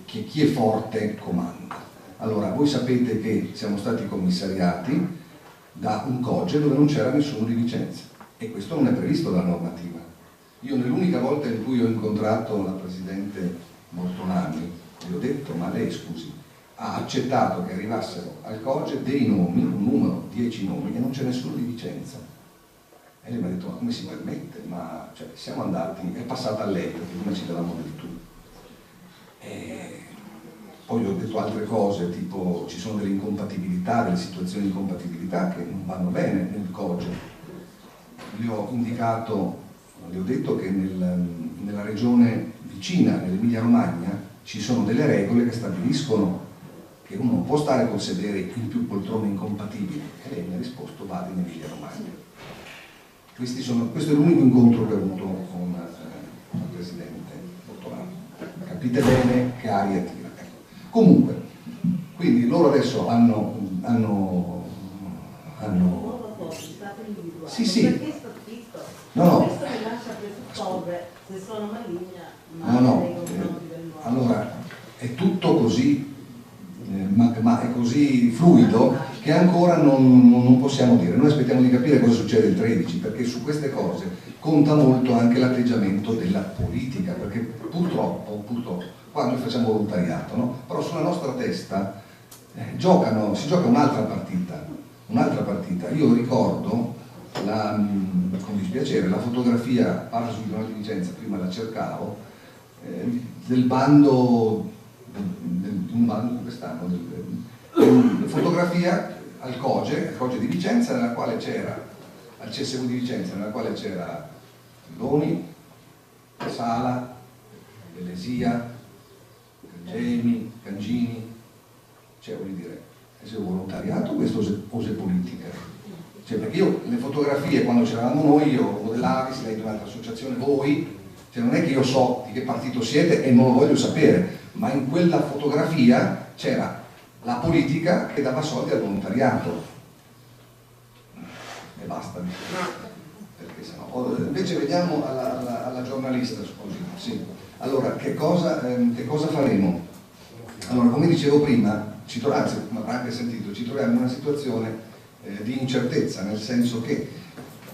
che chi è forte comanda. Allora, voi sapete che siamo stati commissariati da un COGE dove non c'era nessuno di Vicenza e questo non è previsto dalla normativa. Io nell'unica volta in cui ho incontrato la Presidente Bortolani gli ho detto ma lei scusi, ha accettato che arrivassero al COGE dei nomi, un numero, 10 nomi e non c'è nessuno di Vicenza. E lei mi ha detto ma come si permette? Ma cioè, siamo andati, è passata a lei perché come ci davamo del tu. Poi ho detto altre cose tipo ci sono delle incompatibilità, delle situazioni di incompatibilità che non vanno bene nel COGE. Gli ho indicato, gli ho detto che nella regione vicina, nell'Emilia Romagna, ci sono delle regole che stabiliscono che uno non può stare col sedere in più poltrone incompatibili e lei mi ha risposto vado in Emilia Romagna. Questo è l'unico incontro che ho avuto con il Presidente Bortolani. Capite bene che aria tira. Ecco. Comunque, quindi loro adesso hanno sì. Perché sto zitto? No. Questo mi lascia presupporre se sono maligna, No. Allora, è tutto così, ma è così fluido che ancora non possiamo dire. Noi aspettiamo di capire cosa succede il 13, perché su queste cose conta molto anche l'atteggiamento della politica, perché purtroppo qua noi facciamo volontariato, no? Però sulla nostra testa si gioca un'altra partita. Io ricordo, con dispiacere, la fotografia, parlo sul giornale di Vicenza, prima la cercavo, del bando un bando di quest'anno, fotografia al COGE di Vicenza, nella quale c'era, al CSU di Vicenza, nella quale c'era Loni, Sala, Belesia, Cangini, cioè voglio dire, è se volontariato questo o se politica? Cioè, perché io le fotografie quando c'eravamo noi, io modellavi, lei di un'altra associazione, voi, cioè non è che io so di che partito siete e non lo voglio sapere, ma in quella fotografia c'era la politica che dava soldi al volontariato. basta. Perché sennò. Invece veniamo alla giornalista, scusi. Sì. Allora, che cosa faremo? Allora, come dicevo prima, anzi, ma avrà anche sentito, ci troviamo in una situazione di incertezza, nel senso che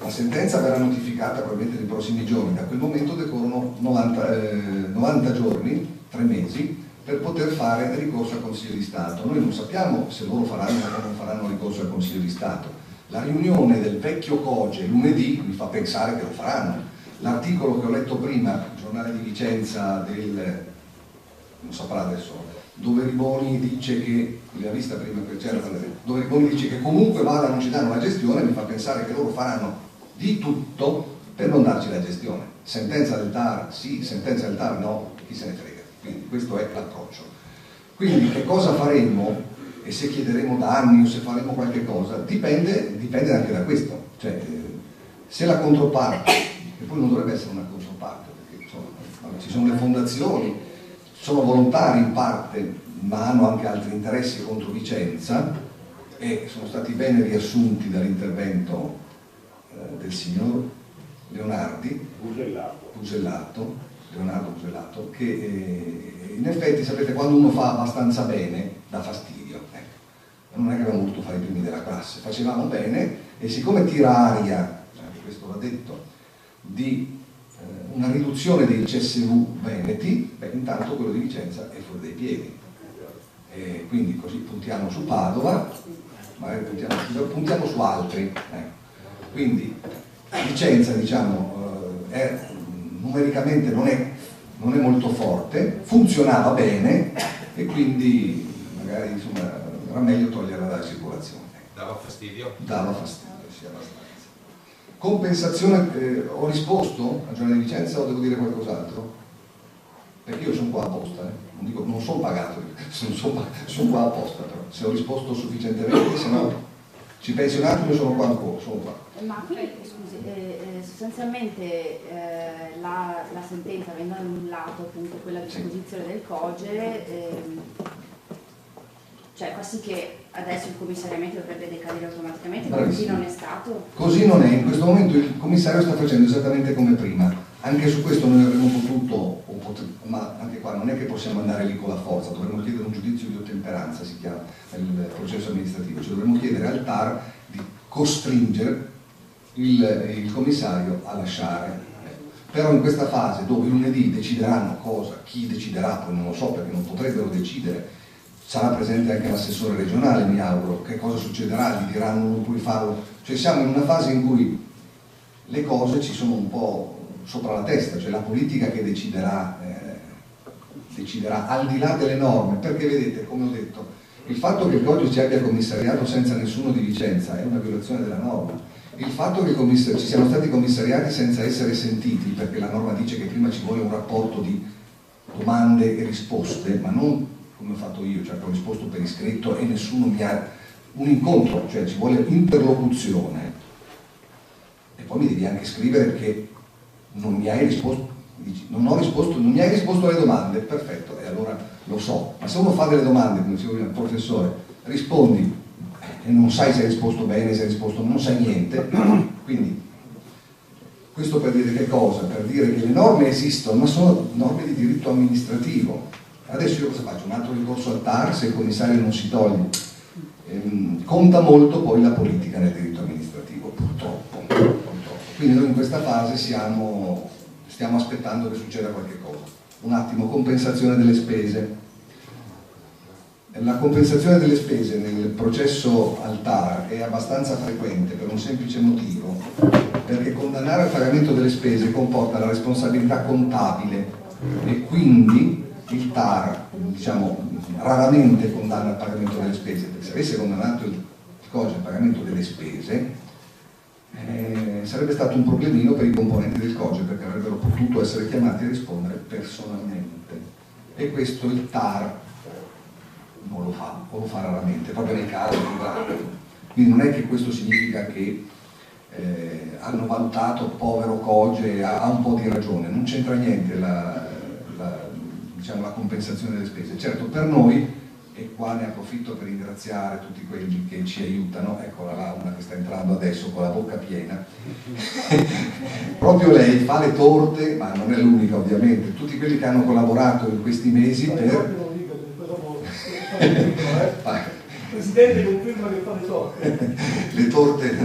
la sentenza verrà notificata probabilmente nei prossimi giorni, da quel momento decorrono 90 giorni, 3 mesi, per poter fare ricorso al Consiglio di Stato. Noi non sappiamo se loro faranno o non faranno ricorso al Consiglio di Stato. La riunione del vecchio COGE lunedì mi fa pensare che lo faranno. L'articolo che ho letto prima, il giornale di Vicenza non saprà adesso, dove Riboni dice che, l'ha vista prima che c'era, dove Riboni dice che comunque non ci danno la gestione, mi fa pensare che loro faranno di tutto per non darci la gestione. Sentenza del TAR sì, sentenza del TAR no, chi se ne frega. Quindi questo è l'approccio. Quindi che cosa faremo e se chiederemo danni o se faremo qualche cosa, dipende anche da questo. Cioè, se la controparte, che poi non dovrebbe essere una controparte, perché insomma, ci sono le fondazioni, sono volontari in parte, ma hanno anche altri interessi contro Vicenza e sono stati bene riassunti dall'intervento del signor Leonardo Busellato, che in effetti, sapete, quando uno fa abbastanza bene dà fastidio. Non è che abbiamo voluto fare i primi della classe, facevamo bene e siccome tira aria, questo va detto, di una riduzione dei CSV veneti, intanto quello di Vicenza è fuori dai piedi. E quindi così puntiamo su Padova, magari puntiamo su altri. Quindi Vicenza, diciamo, numericamente non è molto forte, funzionava bene e quindi magari insomma era meglio toglierla dalla circolazione. Dava fastidio? Dava fastidio, sì, abbastanza. Compensazione, ho risposto al giornale di Vicenza o devo dire qualcos'altro? Perché io sono qua apposta, non sono pagato, sono qua apposta, però se ho risposto sufficientemente, se no ci pensi un attimo, sono qua ancora, sono qua. Ma quindi, scusi, sostanzialmente la sentenza, avendo annullato appunto quella disposizione del COGE, cioè fa sì che adesso il commissariamento dovrebbe decadere automaticamente, ma così non è stato? Così non è, in questo momento il commissario sta facendo esattamente come prima, anche su questo noi avremmo potuto, ma anche qua non è che possiamo andare lì con la forza, dovremmo chiedere un giudizio di ottemperanza, si chiama il processo amministrativo, cioè dovremmo chiedere al TAR di costringere il commissario a lasciare. Però in questa fase dove lunedì decideranno cosa, chi deciderà, poi non lo so perché non potrebbero decidere, sarà presente anche l'assessore regionale, mi auguro, che cosa succederà, gli diranno non puoi farlo, cioè siamo in una fase in cui le cose ci sono un po' sopra la testa, cioè la politica che deciderà al di là delle norme, perché vedete, come ho detto, il fatto che il COGE ci abbia commissariato senza nessuno di Vicenza è una violazione della norma, il fatto che ci siano stati commissariati senza essere sentiti, perché la norma dice che prima ci vuole un rapporto di domande e risposte, ma non come ho fatto io, cioè che ho risposto per iscritto e nessuno mi ha un incontro, cioè ci vuole interlocuzione e poi mi devi anche scrivere che non mi hai risposto, non mi hai risposto alle domande, perfetto, e allora lo so, ma se uno fa delle domande, come diceva il professore, rispondi e non sai se hai risposto bene, se hai risposto non sai niente, quindi questo per dire che cosa? Per dire che le norme esistono, ma sono norme di diritto amministrativo. Adesso io cosa faccio? Un altro ricorso al TAR se il commissario non si toglie. Conta molto poi la politica nel diritto amministrativo, purtroppo. Quindi noi in questa fase stiamo aspettando che succeda qualche cosa. Un attimo, compensazione delle spese. La compensazione delle spese nel processo al TAR è abbastanza frequente per un semplice motivo, perché condannare al pagamento delle spese comporta la responsabilità contabile e quindi il TAR, diciamo, raramente condanna al pagamento delle spese, perché se avesse condannato il COGE al pagamento delle spese sarebbe stato un problemino per i componenti del COGE, perché avrebbero potuto essere chiamati a rispondere personalmente, e questo il TAR non lo fa, o lo fa raramente, proprio nei casi più gravi. Quindi non è che questo significa che hanno valutato povero COGE, ha un po' di ragione, non c'entra niente diciamo, la compensazione delle spese. Certo, per noi, e qua ne approfitto per ringraziare tutti quelli che ci aiutano, eccola là, una che sta entrando adesso con la bocca piena. Proprio lei fa le torte, ma non è l'unica ovviamente, tutti quelli che hanno collaborato in questi mesi per... Presidente conferma che fa le torte. Le torte,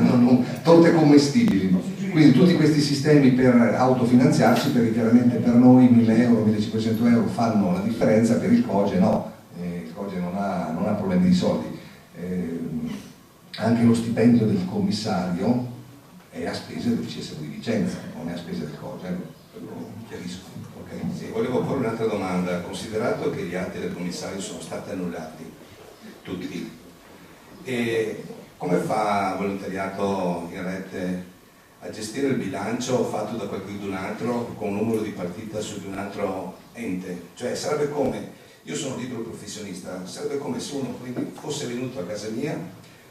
torte commestibili. Quindi tutti questi sistemi per autofinanziarsi, perché chiaramente per noi 1.000 euro, 1.500 euro fanno la differenza, per il COGE no, il COGE non ha problemi di soldi. Anche lo stipendio del commissario è a spese del CSV di Vicenza, non è a spese del COGE, lo chiarisco. Okay. Sì, volevo porre un'altra domanda, considerato che gli atti del commissario sono stati annullati, tutti, e come fa Volontariato in Rete a gestire il bilancio fatto da qualcun altro con un numero di partita su di un altro ente? Cioè sarebbe come, io sono libero professionista, sarebbe come se uno quindi fosse venuto a casa mia,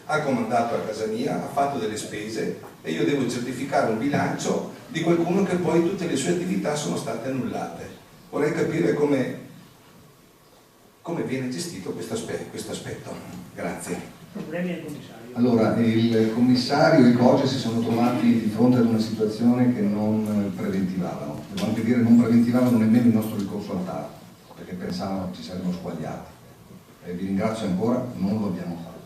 ha comandato a casa mia, ha fatto delle spese e io devo certificare un bilancio di qualcuno che poi tutte le sue attività sono state annullate. Vorrei capire come viene gestito questo aspetto. Grazie. Problemi al commissario. Allora, il commissario e il COGE si sono trovati di fronte ad una situazione che non preventivavano. Devo anche dire non preventivavano nemmeno il nostro ricorso al TAR, perché pensavano che ci saremmo squagliati. E vi ringrazio ancora, non lo abbiamo fatto.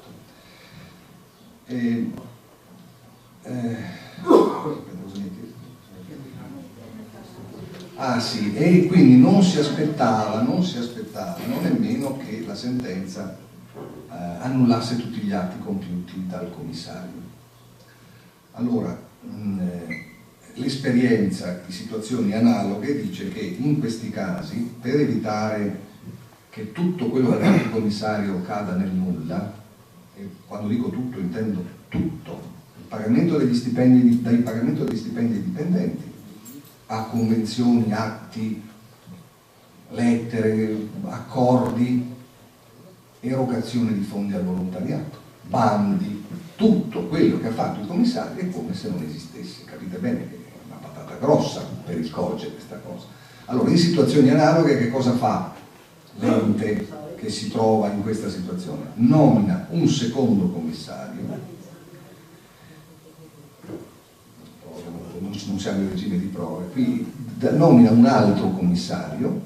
Ah sì, e quindi non si aspettavano nemmeno che la sentenza annullasse tutti gli atti compiuti dal commissario. Allora, l'esperienza di situazioni analoghe dice che in questi casi, per evitare che tutto quello che ha detto il commissario cada nel nulla, e quando dico tutto intendo tutto, il pagamento degli stipendi, dal pagamento degli stipendi ai dipendenti, a convenzioni, atti, lettere, accordi, erogazione di fondi al volontariato, bandi, tutto quello che ha fatto il commissario è come se non esistesse. Capite bene che è una patata grossa per il COGE questa cosa. Allora, in situazioni analoghe che cosa fa l'ente che si trova in questa situazione? Nomina un secondo commissario, non siamo in regime di prove, qui nomina un altro commissario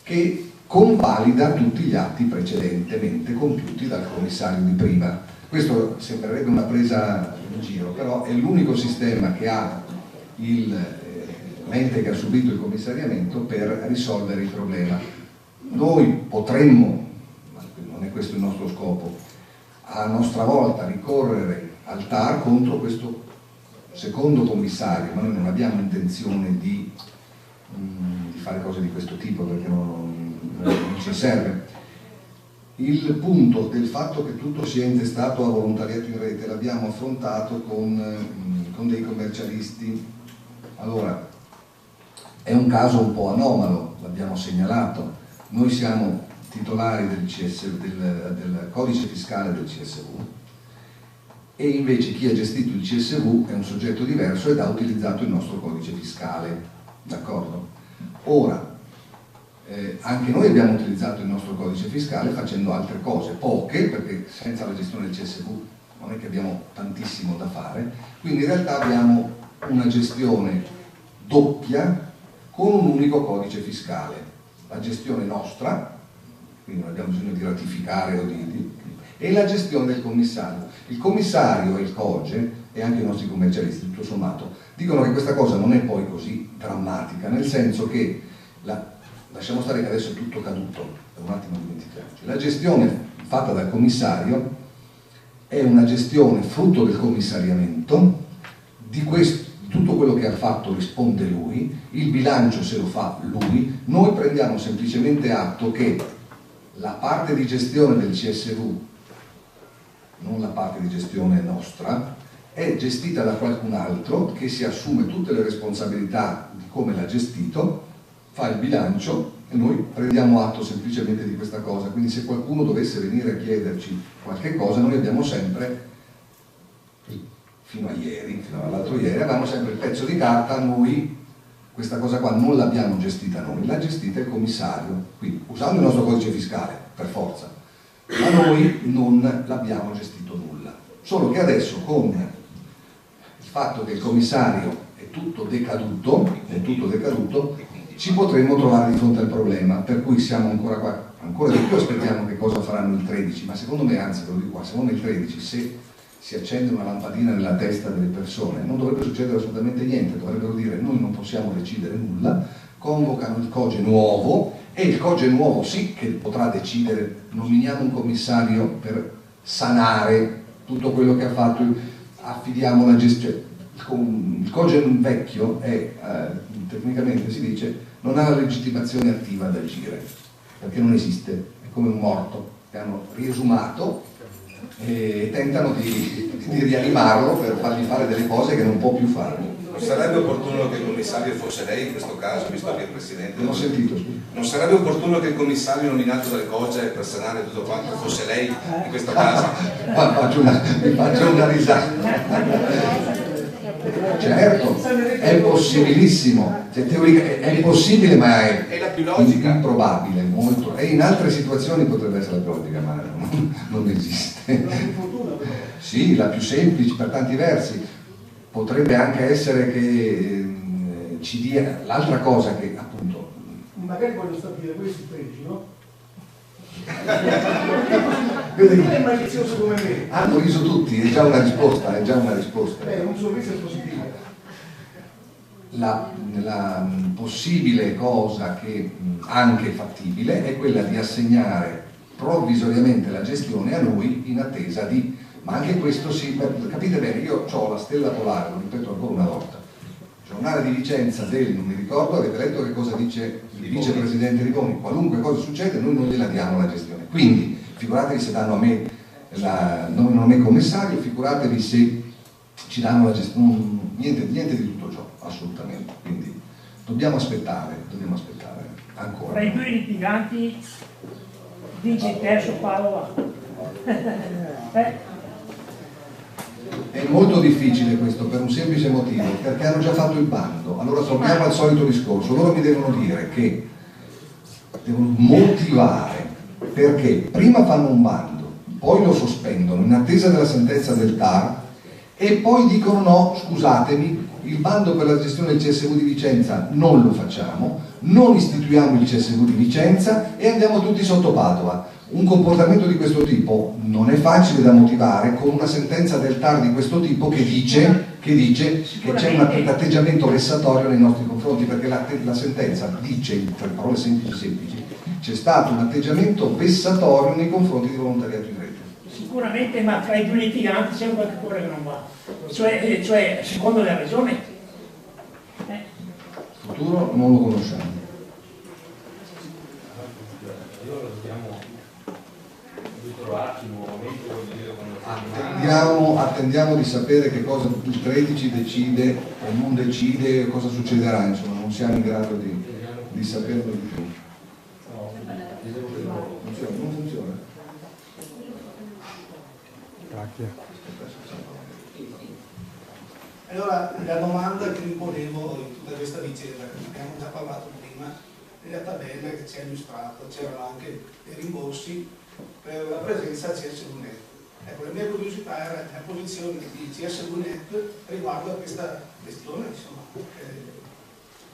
che convalida tutti gli atti precedentemente compiuti dal commissario di prima. Questo sembrerebbe una presa in giro, però è l'unico sistema che ha l'ente che ha subito il commissariamento per risolvere il problema. Noi potremmo, ma non è questo il nostro scopo, a nostra volta ricorrere al TAR contro questo secondo commissario, ma noi non abbiamo intenzione di fare cose di questo tipo perché non ci serve. Il punto del fatto che tutto sia intestato a Volontariato in Rete l'abbiamo affrontato con dei commercialisti. Allora, è un caso un po' anomalo, l'abbiamo segnalato. Noi siamo titolari del codice fiscale del CSV e invece chi ha gestito il CSV è un soggetto diverso ed ha utilizzato il nostro codice fiscale, d'accordo? Ora, anche noi abbiamo utilizzato il nostro codice fiscale facendo altre cose, poche, perché senza la gestione del CSV non è che abbiamo tantissimo da fare, quindi in realtà abbiamo una gestione doppia con un unico codice fiscale, la gestione nostra, quindi non abbiamo bisogno di ratificare o e la gestione del commissario. Il commissario e il COGE e anche i nostri commercialisti, tutto sommato, dicono che questa cosa non è poi così drammatica, nel senso che lasciamo stare che adesso è tutto caduto, per un attimo dimentichiamoci. La gestione fatta dal commissario è una gestione frutto del commissariamento, di tutto quello che ha fatto risponde lui, il bilancio se lo fa lui, noi prendiamo semplicemente atto che la parte di gestione del CSV, non la parte di gestione nostra, è gestita da qualcun altro che si assume tutte le responsabilità di come l'ha gestito, fa il bilancio e noi prendiamo atto semplicemente di questa cosa. Quindi se qualcuno dovesse venire a chiederci qualche cosa, noi abbiamo sempre, fino a ieri, fino all'altro ieri, avevamo sempre il pezzo di carta, noi questa cosa qua non l'abbiamo gestita noi, l'ha gestita il commissario, quindi usando il nostro codice fiscale, per forza, ma noi non l'abbiamo gestito nulla. Solo che adesso, con il fatto che il commissario è tutto decaduto, ci potremmo trovare di fronte al problema, per cui siamo ancora qua, ancora di più aspettiamo che cosa faranno il 13, ma secondo me, anzi ve lo dico qua, secondo me il 13, se si accende una lampadina nella testa delle persone, non dovrebbe succedere assolutamente niente, dovrebbero dire noi non possiamo decidere nulla, convocano il COGE nuovo, e il COGE nuovo sì che potrà decidere, nominiamo un commissario per sanare tutto quello che ha fatto, affidiamo la gestione. Il COGE vecchio è, tecnicamente si dice, non ha la legittimazione attiva ad agire, perché non esiste, è come un morto che hanno riesumato e tentano di rianimarlo per fargli fare delle cose che non può più fare. Non sarebbe opportuno che il commissario fosse lei in questo caso, visto che è il Presidente? Non ho sentito. Non sarebbe opportuno che il commissario nominato dal COGE per sanare tutto quanto fosse lei in questo caso? Mi faccio una risata. Certo, è possibilissimo, cioè, è impossibile, ma è la più logica. Improbabile, molto. E in altre situazioni potrebbe essere la più logica, ma non esiste. Sì, la più semplice per tanti versi. Potrebbe anche essere che ci dia l'altra cosa che appunto. Magari voglio stabilire questi 13, no? Non è malizioso come me. Hanno riso tutti, è già una risposta, Un sorriso è positivo. La possibile cosa che anche fattibile è quella di assegnare provvisoriamente la gestione a noi in attesa di, ma anche questo sì, capite bene, io ho la stella polare, lo ripeto ancora una volta, giornale di licenza del, non mi ricordo, avete letto che cosa dice il vicepresidente Rivoni, qualunque cosa succede noi non gliela diamo la gestione, quindi figuratevi se danno a me nominano a me commissario, figuratevi se ci danno la gestione, niente di tutto ciò, assolutamente, quindi dobbiamo aspettare ancora. Tra i due litiganti vince il terzo palo È molto difficile questo per un semplice motivo, perché hanno già fatto il bando. Allora torniamo al solito discorso, loro mi devono dire che devono motivare perché prima fanno un bando, poi lo sospendono in attesa della sentenza del TAR e poi dicono no, scusatemi, il bando per la gestione del CSV di Vicenza non lo facciamo, non istituiamo il CSV di Vicenza e andiamo tutti sotto Padova. Un comportamento di questo tipo non è facile da motivare con una sentenza del TAR di questo tipo che dice che c'è un atteggiamento vessatorio nei nostri confronti, perché la sentenza dice, in parole semplici, c'è stato un atteggiamento vessatorio nei confronti di volontariato in rete. Sicuramente, ma tra i due litiganti c'è qualche cosa che non va, cioè secondo la regione. Il futuro non lo conosciamo. Attendiamo di sapere che cosa il 13 decide o non decide, cosa succederà, insomma, non siamo in grado di saperlo di più. Non funziona. Allora, la domanda che mi ponevo in tutta questa vicenda, che abbiamo già parlato prima, nella tabella che ci ha illustrato c'erano anche dei rimborsi per la presenza al CSV-Net. Ecco, la mia curiosità era la posizione di CSV-Net riguardo a questa questione, insomma.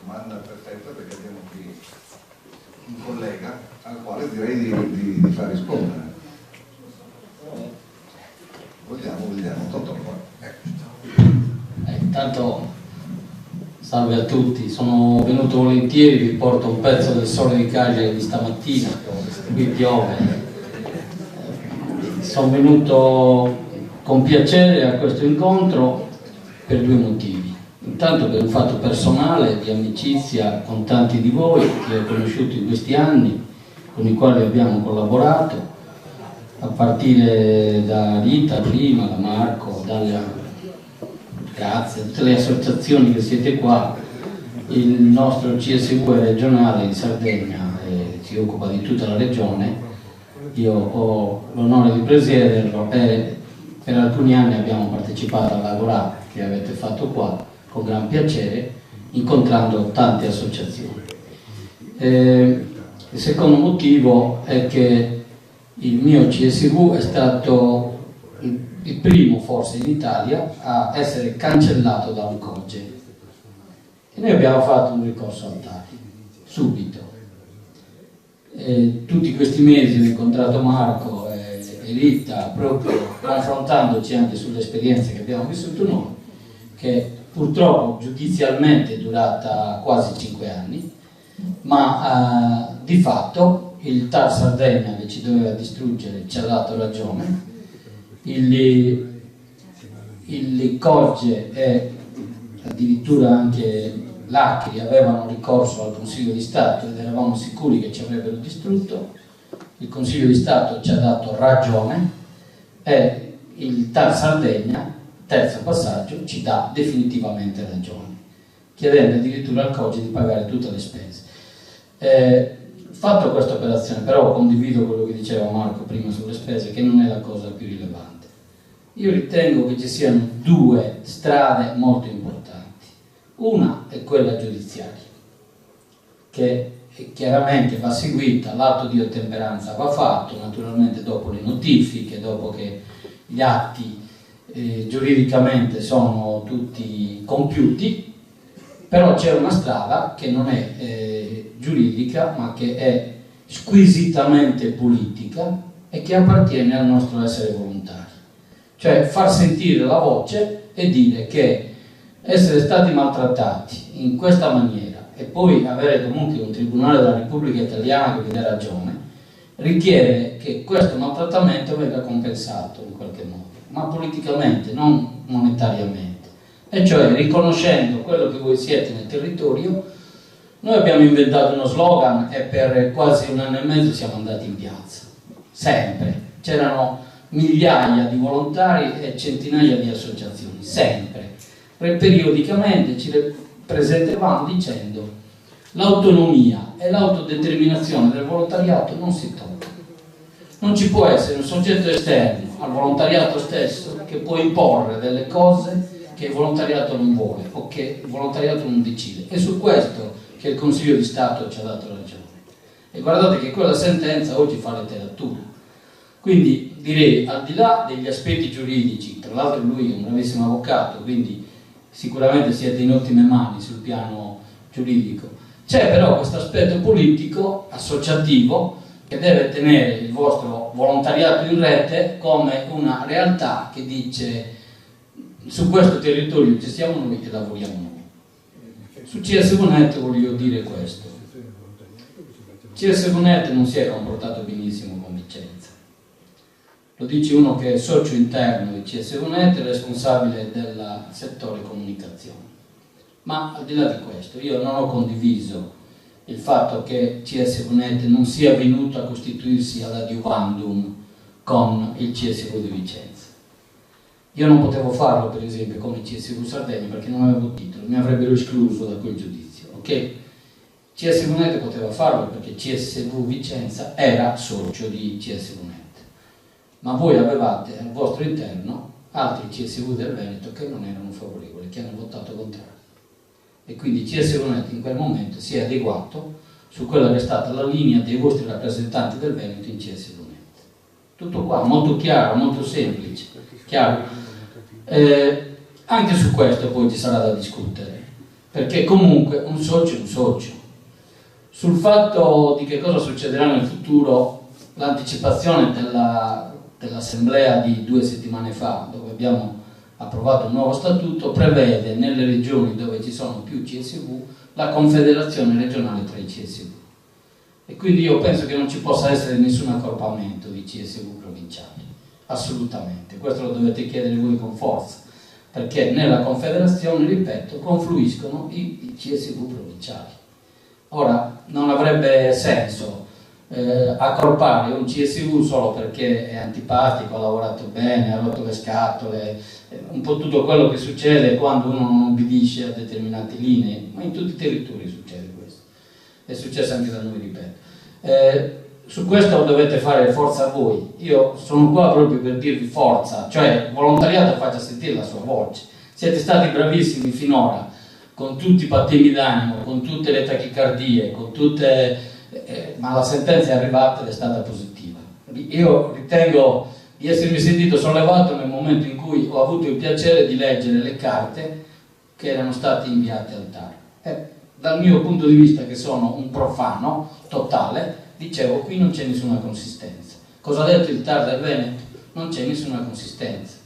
Domanda perfetta, perché abbiamo qui un collega al quale direi di far rispondere. Vogliamo, Totò qua. Intanto salve a tutti, sono venuto volentieri, vi porto un pezzo del Sole di Cagliari di stamattina, qui piove. Sono venuto con piacere a questo incontro per due motivi. Intanto per un fatto personale di amicizia con tanti di voi che ho conosciuto in questi anni, con i quali abbiamo collaborato, a partire da Rita prima, da Marco, grazie a tutte le associazioni che siete qua. Il nostro CSV regionale in Sardegna si occupa di tutta la regione. Io ho l'onore di presiederlo e per alcuni anni abbiamo partecipato all'Agorà che avete fatto qua con gran piacere, incontrando tante associazioni. Il secondo motivo è che il mio CSV è stato il primo forse in Italia a essere cancellato da un COGE e noi abbiamo fatto un ricorso al TAR subito. Tutti questi mesi ho incontrato Marco e Rita proprio confrontandoci anche sulle esperienze che abbiamo vissuto noi, che purtroppo giudizialmente è durata quasi 5 anni, ma di fatto il TAR Sardegna che ci doveva distruggere ci ha dato ragione, il COGE e addirittura anche l'Acri avevano ricorso al Consiglio di Stato ed eravamo sicuri che ci avrebbero distrutto. Il Consiglio di Stato ci ha dato ragione e il TAR Sardegna, terzo passaggio, ci dà definitivamente ragione, chiedendo addirittura al COGE di pagare tutte le spese. Fatto questa operazione, però condivido quello che diceva Marco prima sulle spese, che non è la cosa più rilevante. Io ritengo che ci siano due strade molto importanti. Una è quella giudiziaria, che chiaramente va seguita, l'atto di ottemperanza va fatto, naturalmente dopo le notifiche, dopo che gli atti giuridicamente sono tutti compiuti, però c'è una strada che non è giuridica ma che è squisitamente politica e che appartiene al nostro essere volontari, cioè far sentire la voce e dire che essere stati maltrattati in questa maniera e poi avere comunque un Tribunale della Repubblica Italiana che vi dà ragione richiede che questo maltrattamento venga compensato in qualche modo, ma politicamente, non monetariamente, e cioè riconoscendo quello che voi siete nel territorio. Noi abbiamo inventato uno slogan e per quasi 1 anno e mezzo siamo andati in piazza, sempre, c'erano migliaia di volontari e centinaia di associazioni, sempre, e periodicamente ci presentavamo dicendo l'autonomia e l'autodeterminazione del volontariato non si tocca. Non ci può essere un soggetto esterno al volontariato stesso che può imporre delle cose che il volontariato non vuole o che il volontariato non decide. È su questo che il Consiglio di Stato ci ha dato ragione. E guardate che quella sentenza oggi fa letteratura. Quindi direi, al di là degli aspetti giuridici, tra l'altro lui è un bravissimo avvocato, quindi sicuramente siete in ottime mani sul piano giuridico, c'è però questo aspetto politico, associativo, che deve tenere il vostro volontariato in rete come una realtà che dice su questo territorio ci siamo noi e lavoriamo noi. Su CSV.net voglio dire questo: CSV.net non si è comportato benissimo con Vicenza, lo dice uno che è socio interno di CSV.net e responsabile del settore comunicazione. Ma al di là di questo, io non ho condiviso il fatto che CSV.net non sia venuto a costituirsi ad adiuvandum con il CSV di Vicenza. Io non potevo farlo, per esempio, come CSV Sardegna perché non avevo titolo, mi avrebbero escluso da quel giudizio, ok? CSV.net poteva farlo perché CSV Vicenza era socio di CSV.net, ma voi avevate al vostro interno altri CSV del Veneto che non erano favorevoli, che hanno votato contrario. E quindi CSV.net in quel momento si è adeguato su quella che è stata la linea dei vostri rappresentanti del Veneto in CSV.net. Tutto qua, molto chiaro, molto semplice, chiaro. Anche su questo poi ci sarà da discutere, perché comunque un socio è un socio. Sul fatto di che cosa succederà nel futuro, l'anticipazione dell'assemblea di 2 settimane fa, dove abbiamo approvato un nuovo statuto, prevede nelle regioni dove ci sono più CSV la confederazione regionale tra i CSV. E quindi io penso che non ci possa essere nessun accorpamento di CSV provinciali, assolutamente. Questo lo dovete chiedere voi con forza, perché nella confederazione, ripeto, confluiscono i CSV provinciali. Ora, non avrebbe senso accorpare un CSV solo perché è antipatico, ha lavorato bene, ha rotto le scatole, un po' tutto quello che succede quando uno non obbedisce a determinate linee, ma in tutti i territori succede questo. È successo anche da noi, ripeto. Su questo dovete fare forza voi. Io sono qua proprio per dirvi forza, cioè il volontariato faccia sentire la sua voce. Siete stati bravissimi finora, con tutti i patemi d'animo, con tutte le tachicardie, con tutte... ma la sentenza è arrivata ed è stata positiva. io ritengo di essermi sentito sollevato nel momento in cui ho avuto il piacere di leggere le carte che erano state inviate al TAR. Dal mio punto di vista, che sono un profano totale, dicevo qui non c'è nessuna consistenza. Cosa ha detto il TAR del Veneto? Non c'è nessuna consistenza.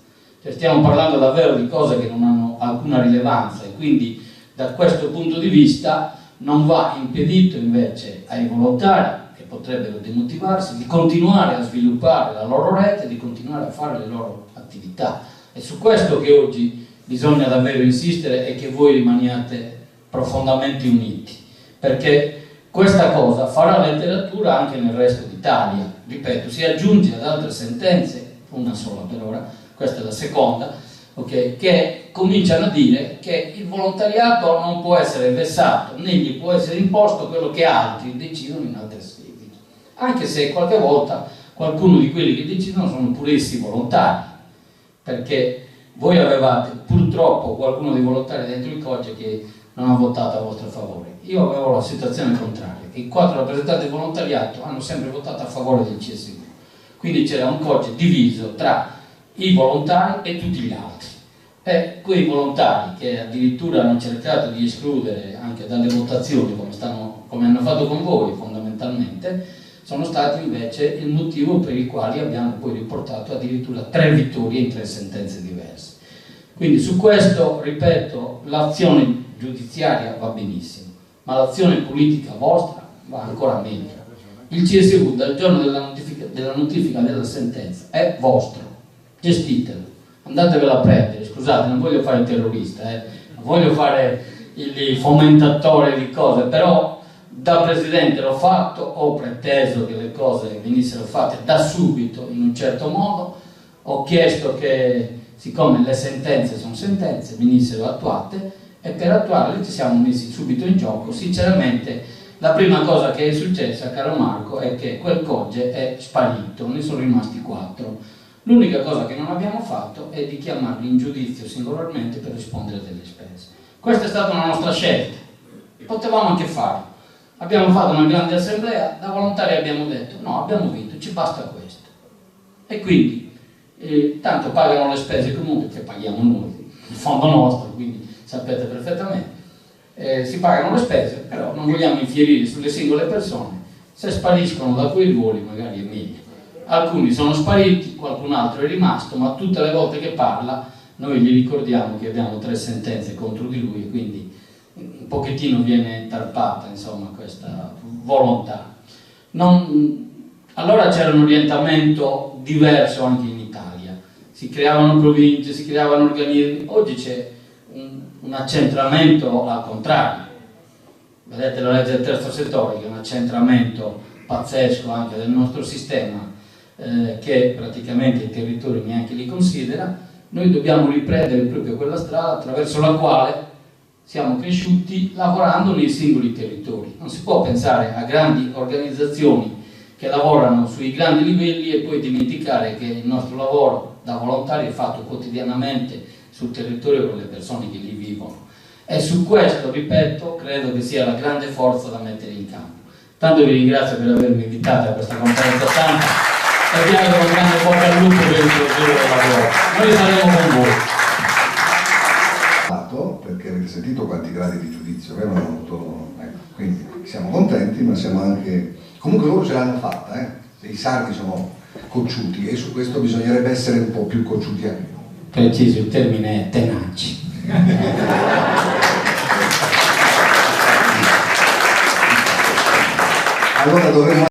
Cioè, stiamo parlando davvero di cose che non hanno alcuna rilevanza e quindi da questo punto di vista non va impedito invece ai volontari che potrebbero demotivarsi di continuare a sviluppare la loro rete, di continuare a fare le loro attività. È su questo che oggi bisogna davvero insistere e che voi rimaniate profondamente uniti, perché questa cosa farà letteratura anche nel resto d'Italia. Ripeto, si aggiunge ad altre sentenze, una sola per ora, questa è la seconda, okay, che cominciano a dire che il volontariato non può essere vessato né gli può essere imposto quello che altri decidono in altre sedi, anche se qualche volta qualcuno di quelli che decidono sono pure essi volontari, perché voi avevate purtroppo qualcuno dei volontari dentro il COGE che non ha votato a vostro favore. Io avevo la situazione contraria, che i 4 rappresentanti del volontariato hanno sempre votato a favore del CSU, quindi c'era un COGE diviso tra i volontari e tutti gli altri, e quei volontari che addirittura hanno cercato di escludere anche dalle votazioni, come hanno fatto con voi fondamentalmente, sono stati invece il motivo per il quale abbiamo poi riportato addirittura 3 vittorie in 3 sentenze diverse. Quindi su questo, ripeto, l'azione giudiziaria va benissimo, ma l'azione politica vostra va ancora meglio. Il CSU dal giorno della notifica della sentenza è vostro, gestitelo, andatevelo a prendere. Scusate, non voglio fare il terrorista, non voglio fare il fomentatore di cose, però da presidente l'ho fatto, ho preteso che le cose venissero fatte da subito in un certo modo, ho chiesto che, siccome le sentenze sono sentenze, venissero attuate, e per attuarle ci siamo messi subito in gioco. Sinceramente la prima cosa che è successa, caro Marco, è che quel COGE è sparito, ne sono rimasti 4. L'unica cosa che non abbiamo fatto è di chiamarli in giudizio singolarmente per rispondere delle spese. Questa è stata una nostra scelta, potevamo anche farlo. Abbiamo fatto una grande assemblea, da volontari abbiamo detto no, abbiamo vinto, ci basta questo. E quindi tanto pagano le spese comunque che paghiamo noi, il fondo nostro, quindi sapete perfettamente, si pagano le spese, però non vogliamo infierire sulle singole persone. Se spariscono da quei ruoli magari è meglio. Alcuni sono spariti, qualcun altro è rimasto, ma tutte le volte che parla noi gli ricordiamo che abbiamo 3 sentenze contro di lui e quindi un pochettino viene tarpata, insomma, questa volontà. Allora c'era un orientamento diverso anche in Italia, si creavano province, si creavano organismi, oggi c'è un accentramento al contrario. Vedete la legge del terzo settore, che è un accentramento pazzesco anche del nostro sistema, che praticamente i territori neanche li considera. Noi dobbiamo riprendere proprio quella strada attraverso la quale siamo cresciuti lavorando nei singoli territori. Non si può pensare a grandi organizzazioni che lavorano sui grandi livelli e poi dimenticare che il nostro lavoro da volontari è fatto quotidianamente sul territorio con le persone che lì vivono. E su questo, ripeto, credo che sia la grande forza da mettere in campo. Tanto vi ringrazio per avermi invitato a questa conferenza stampa e vi auguro un grande bocca al lupo per il progetto del lavoro. Noi saremo con voi. Perché avete sentito quanti gradi di giudizio avevano avuto, quindi siamo contenti, ma siamo anche... Comunque loro ce l'hanno fatta, i sardi sono cocciuti e su questo bisognerebbe essere un po' più cocciuti anche. Preciso, il termine è tenaci. Allora dovremmo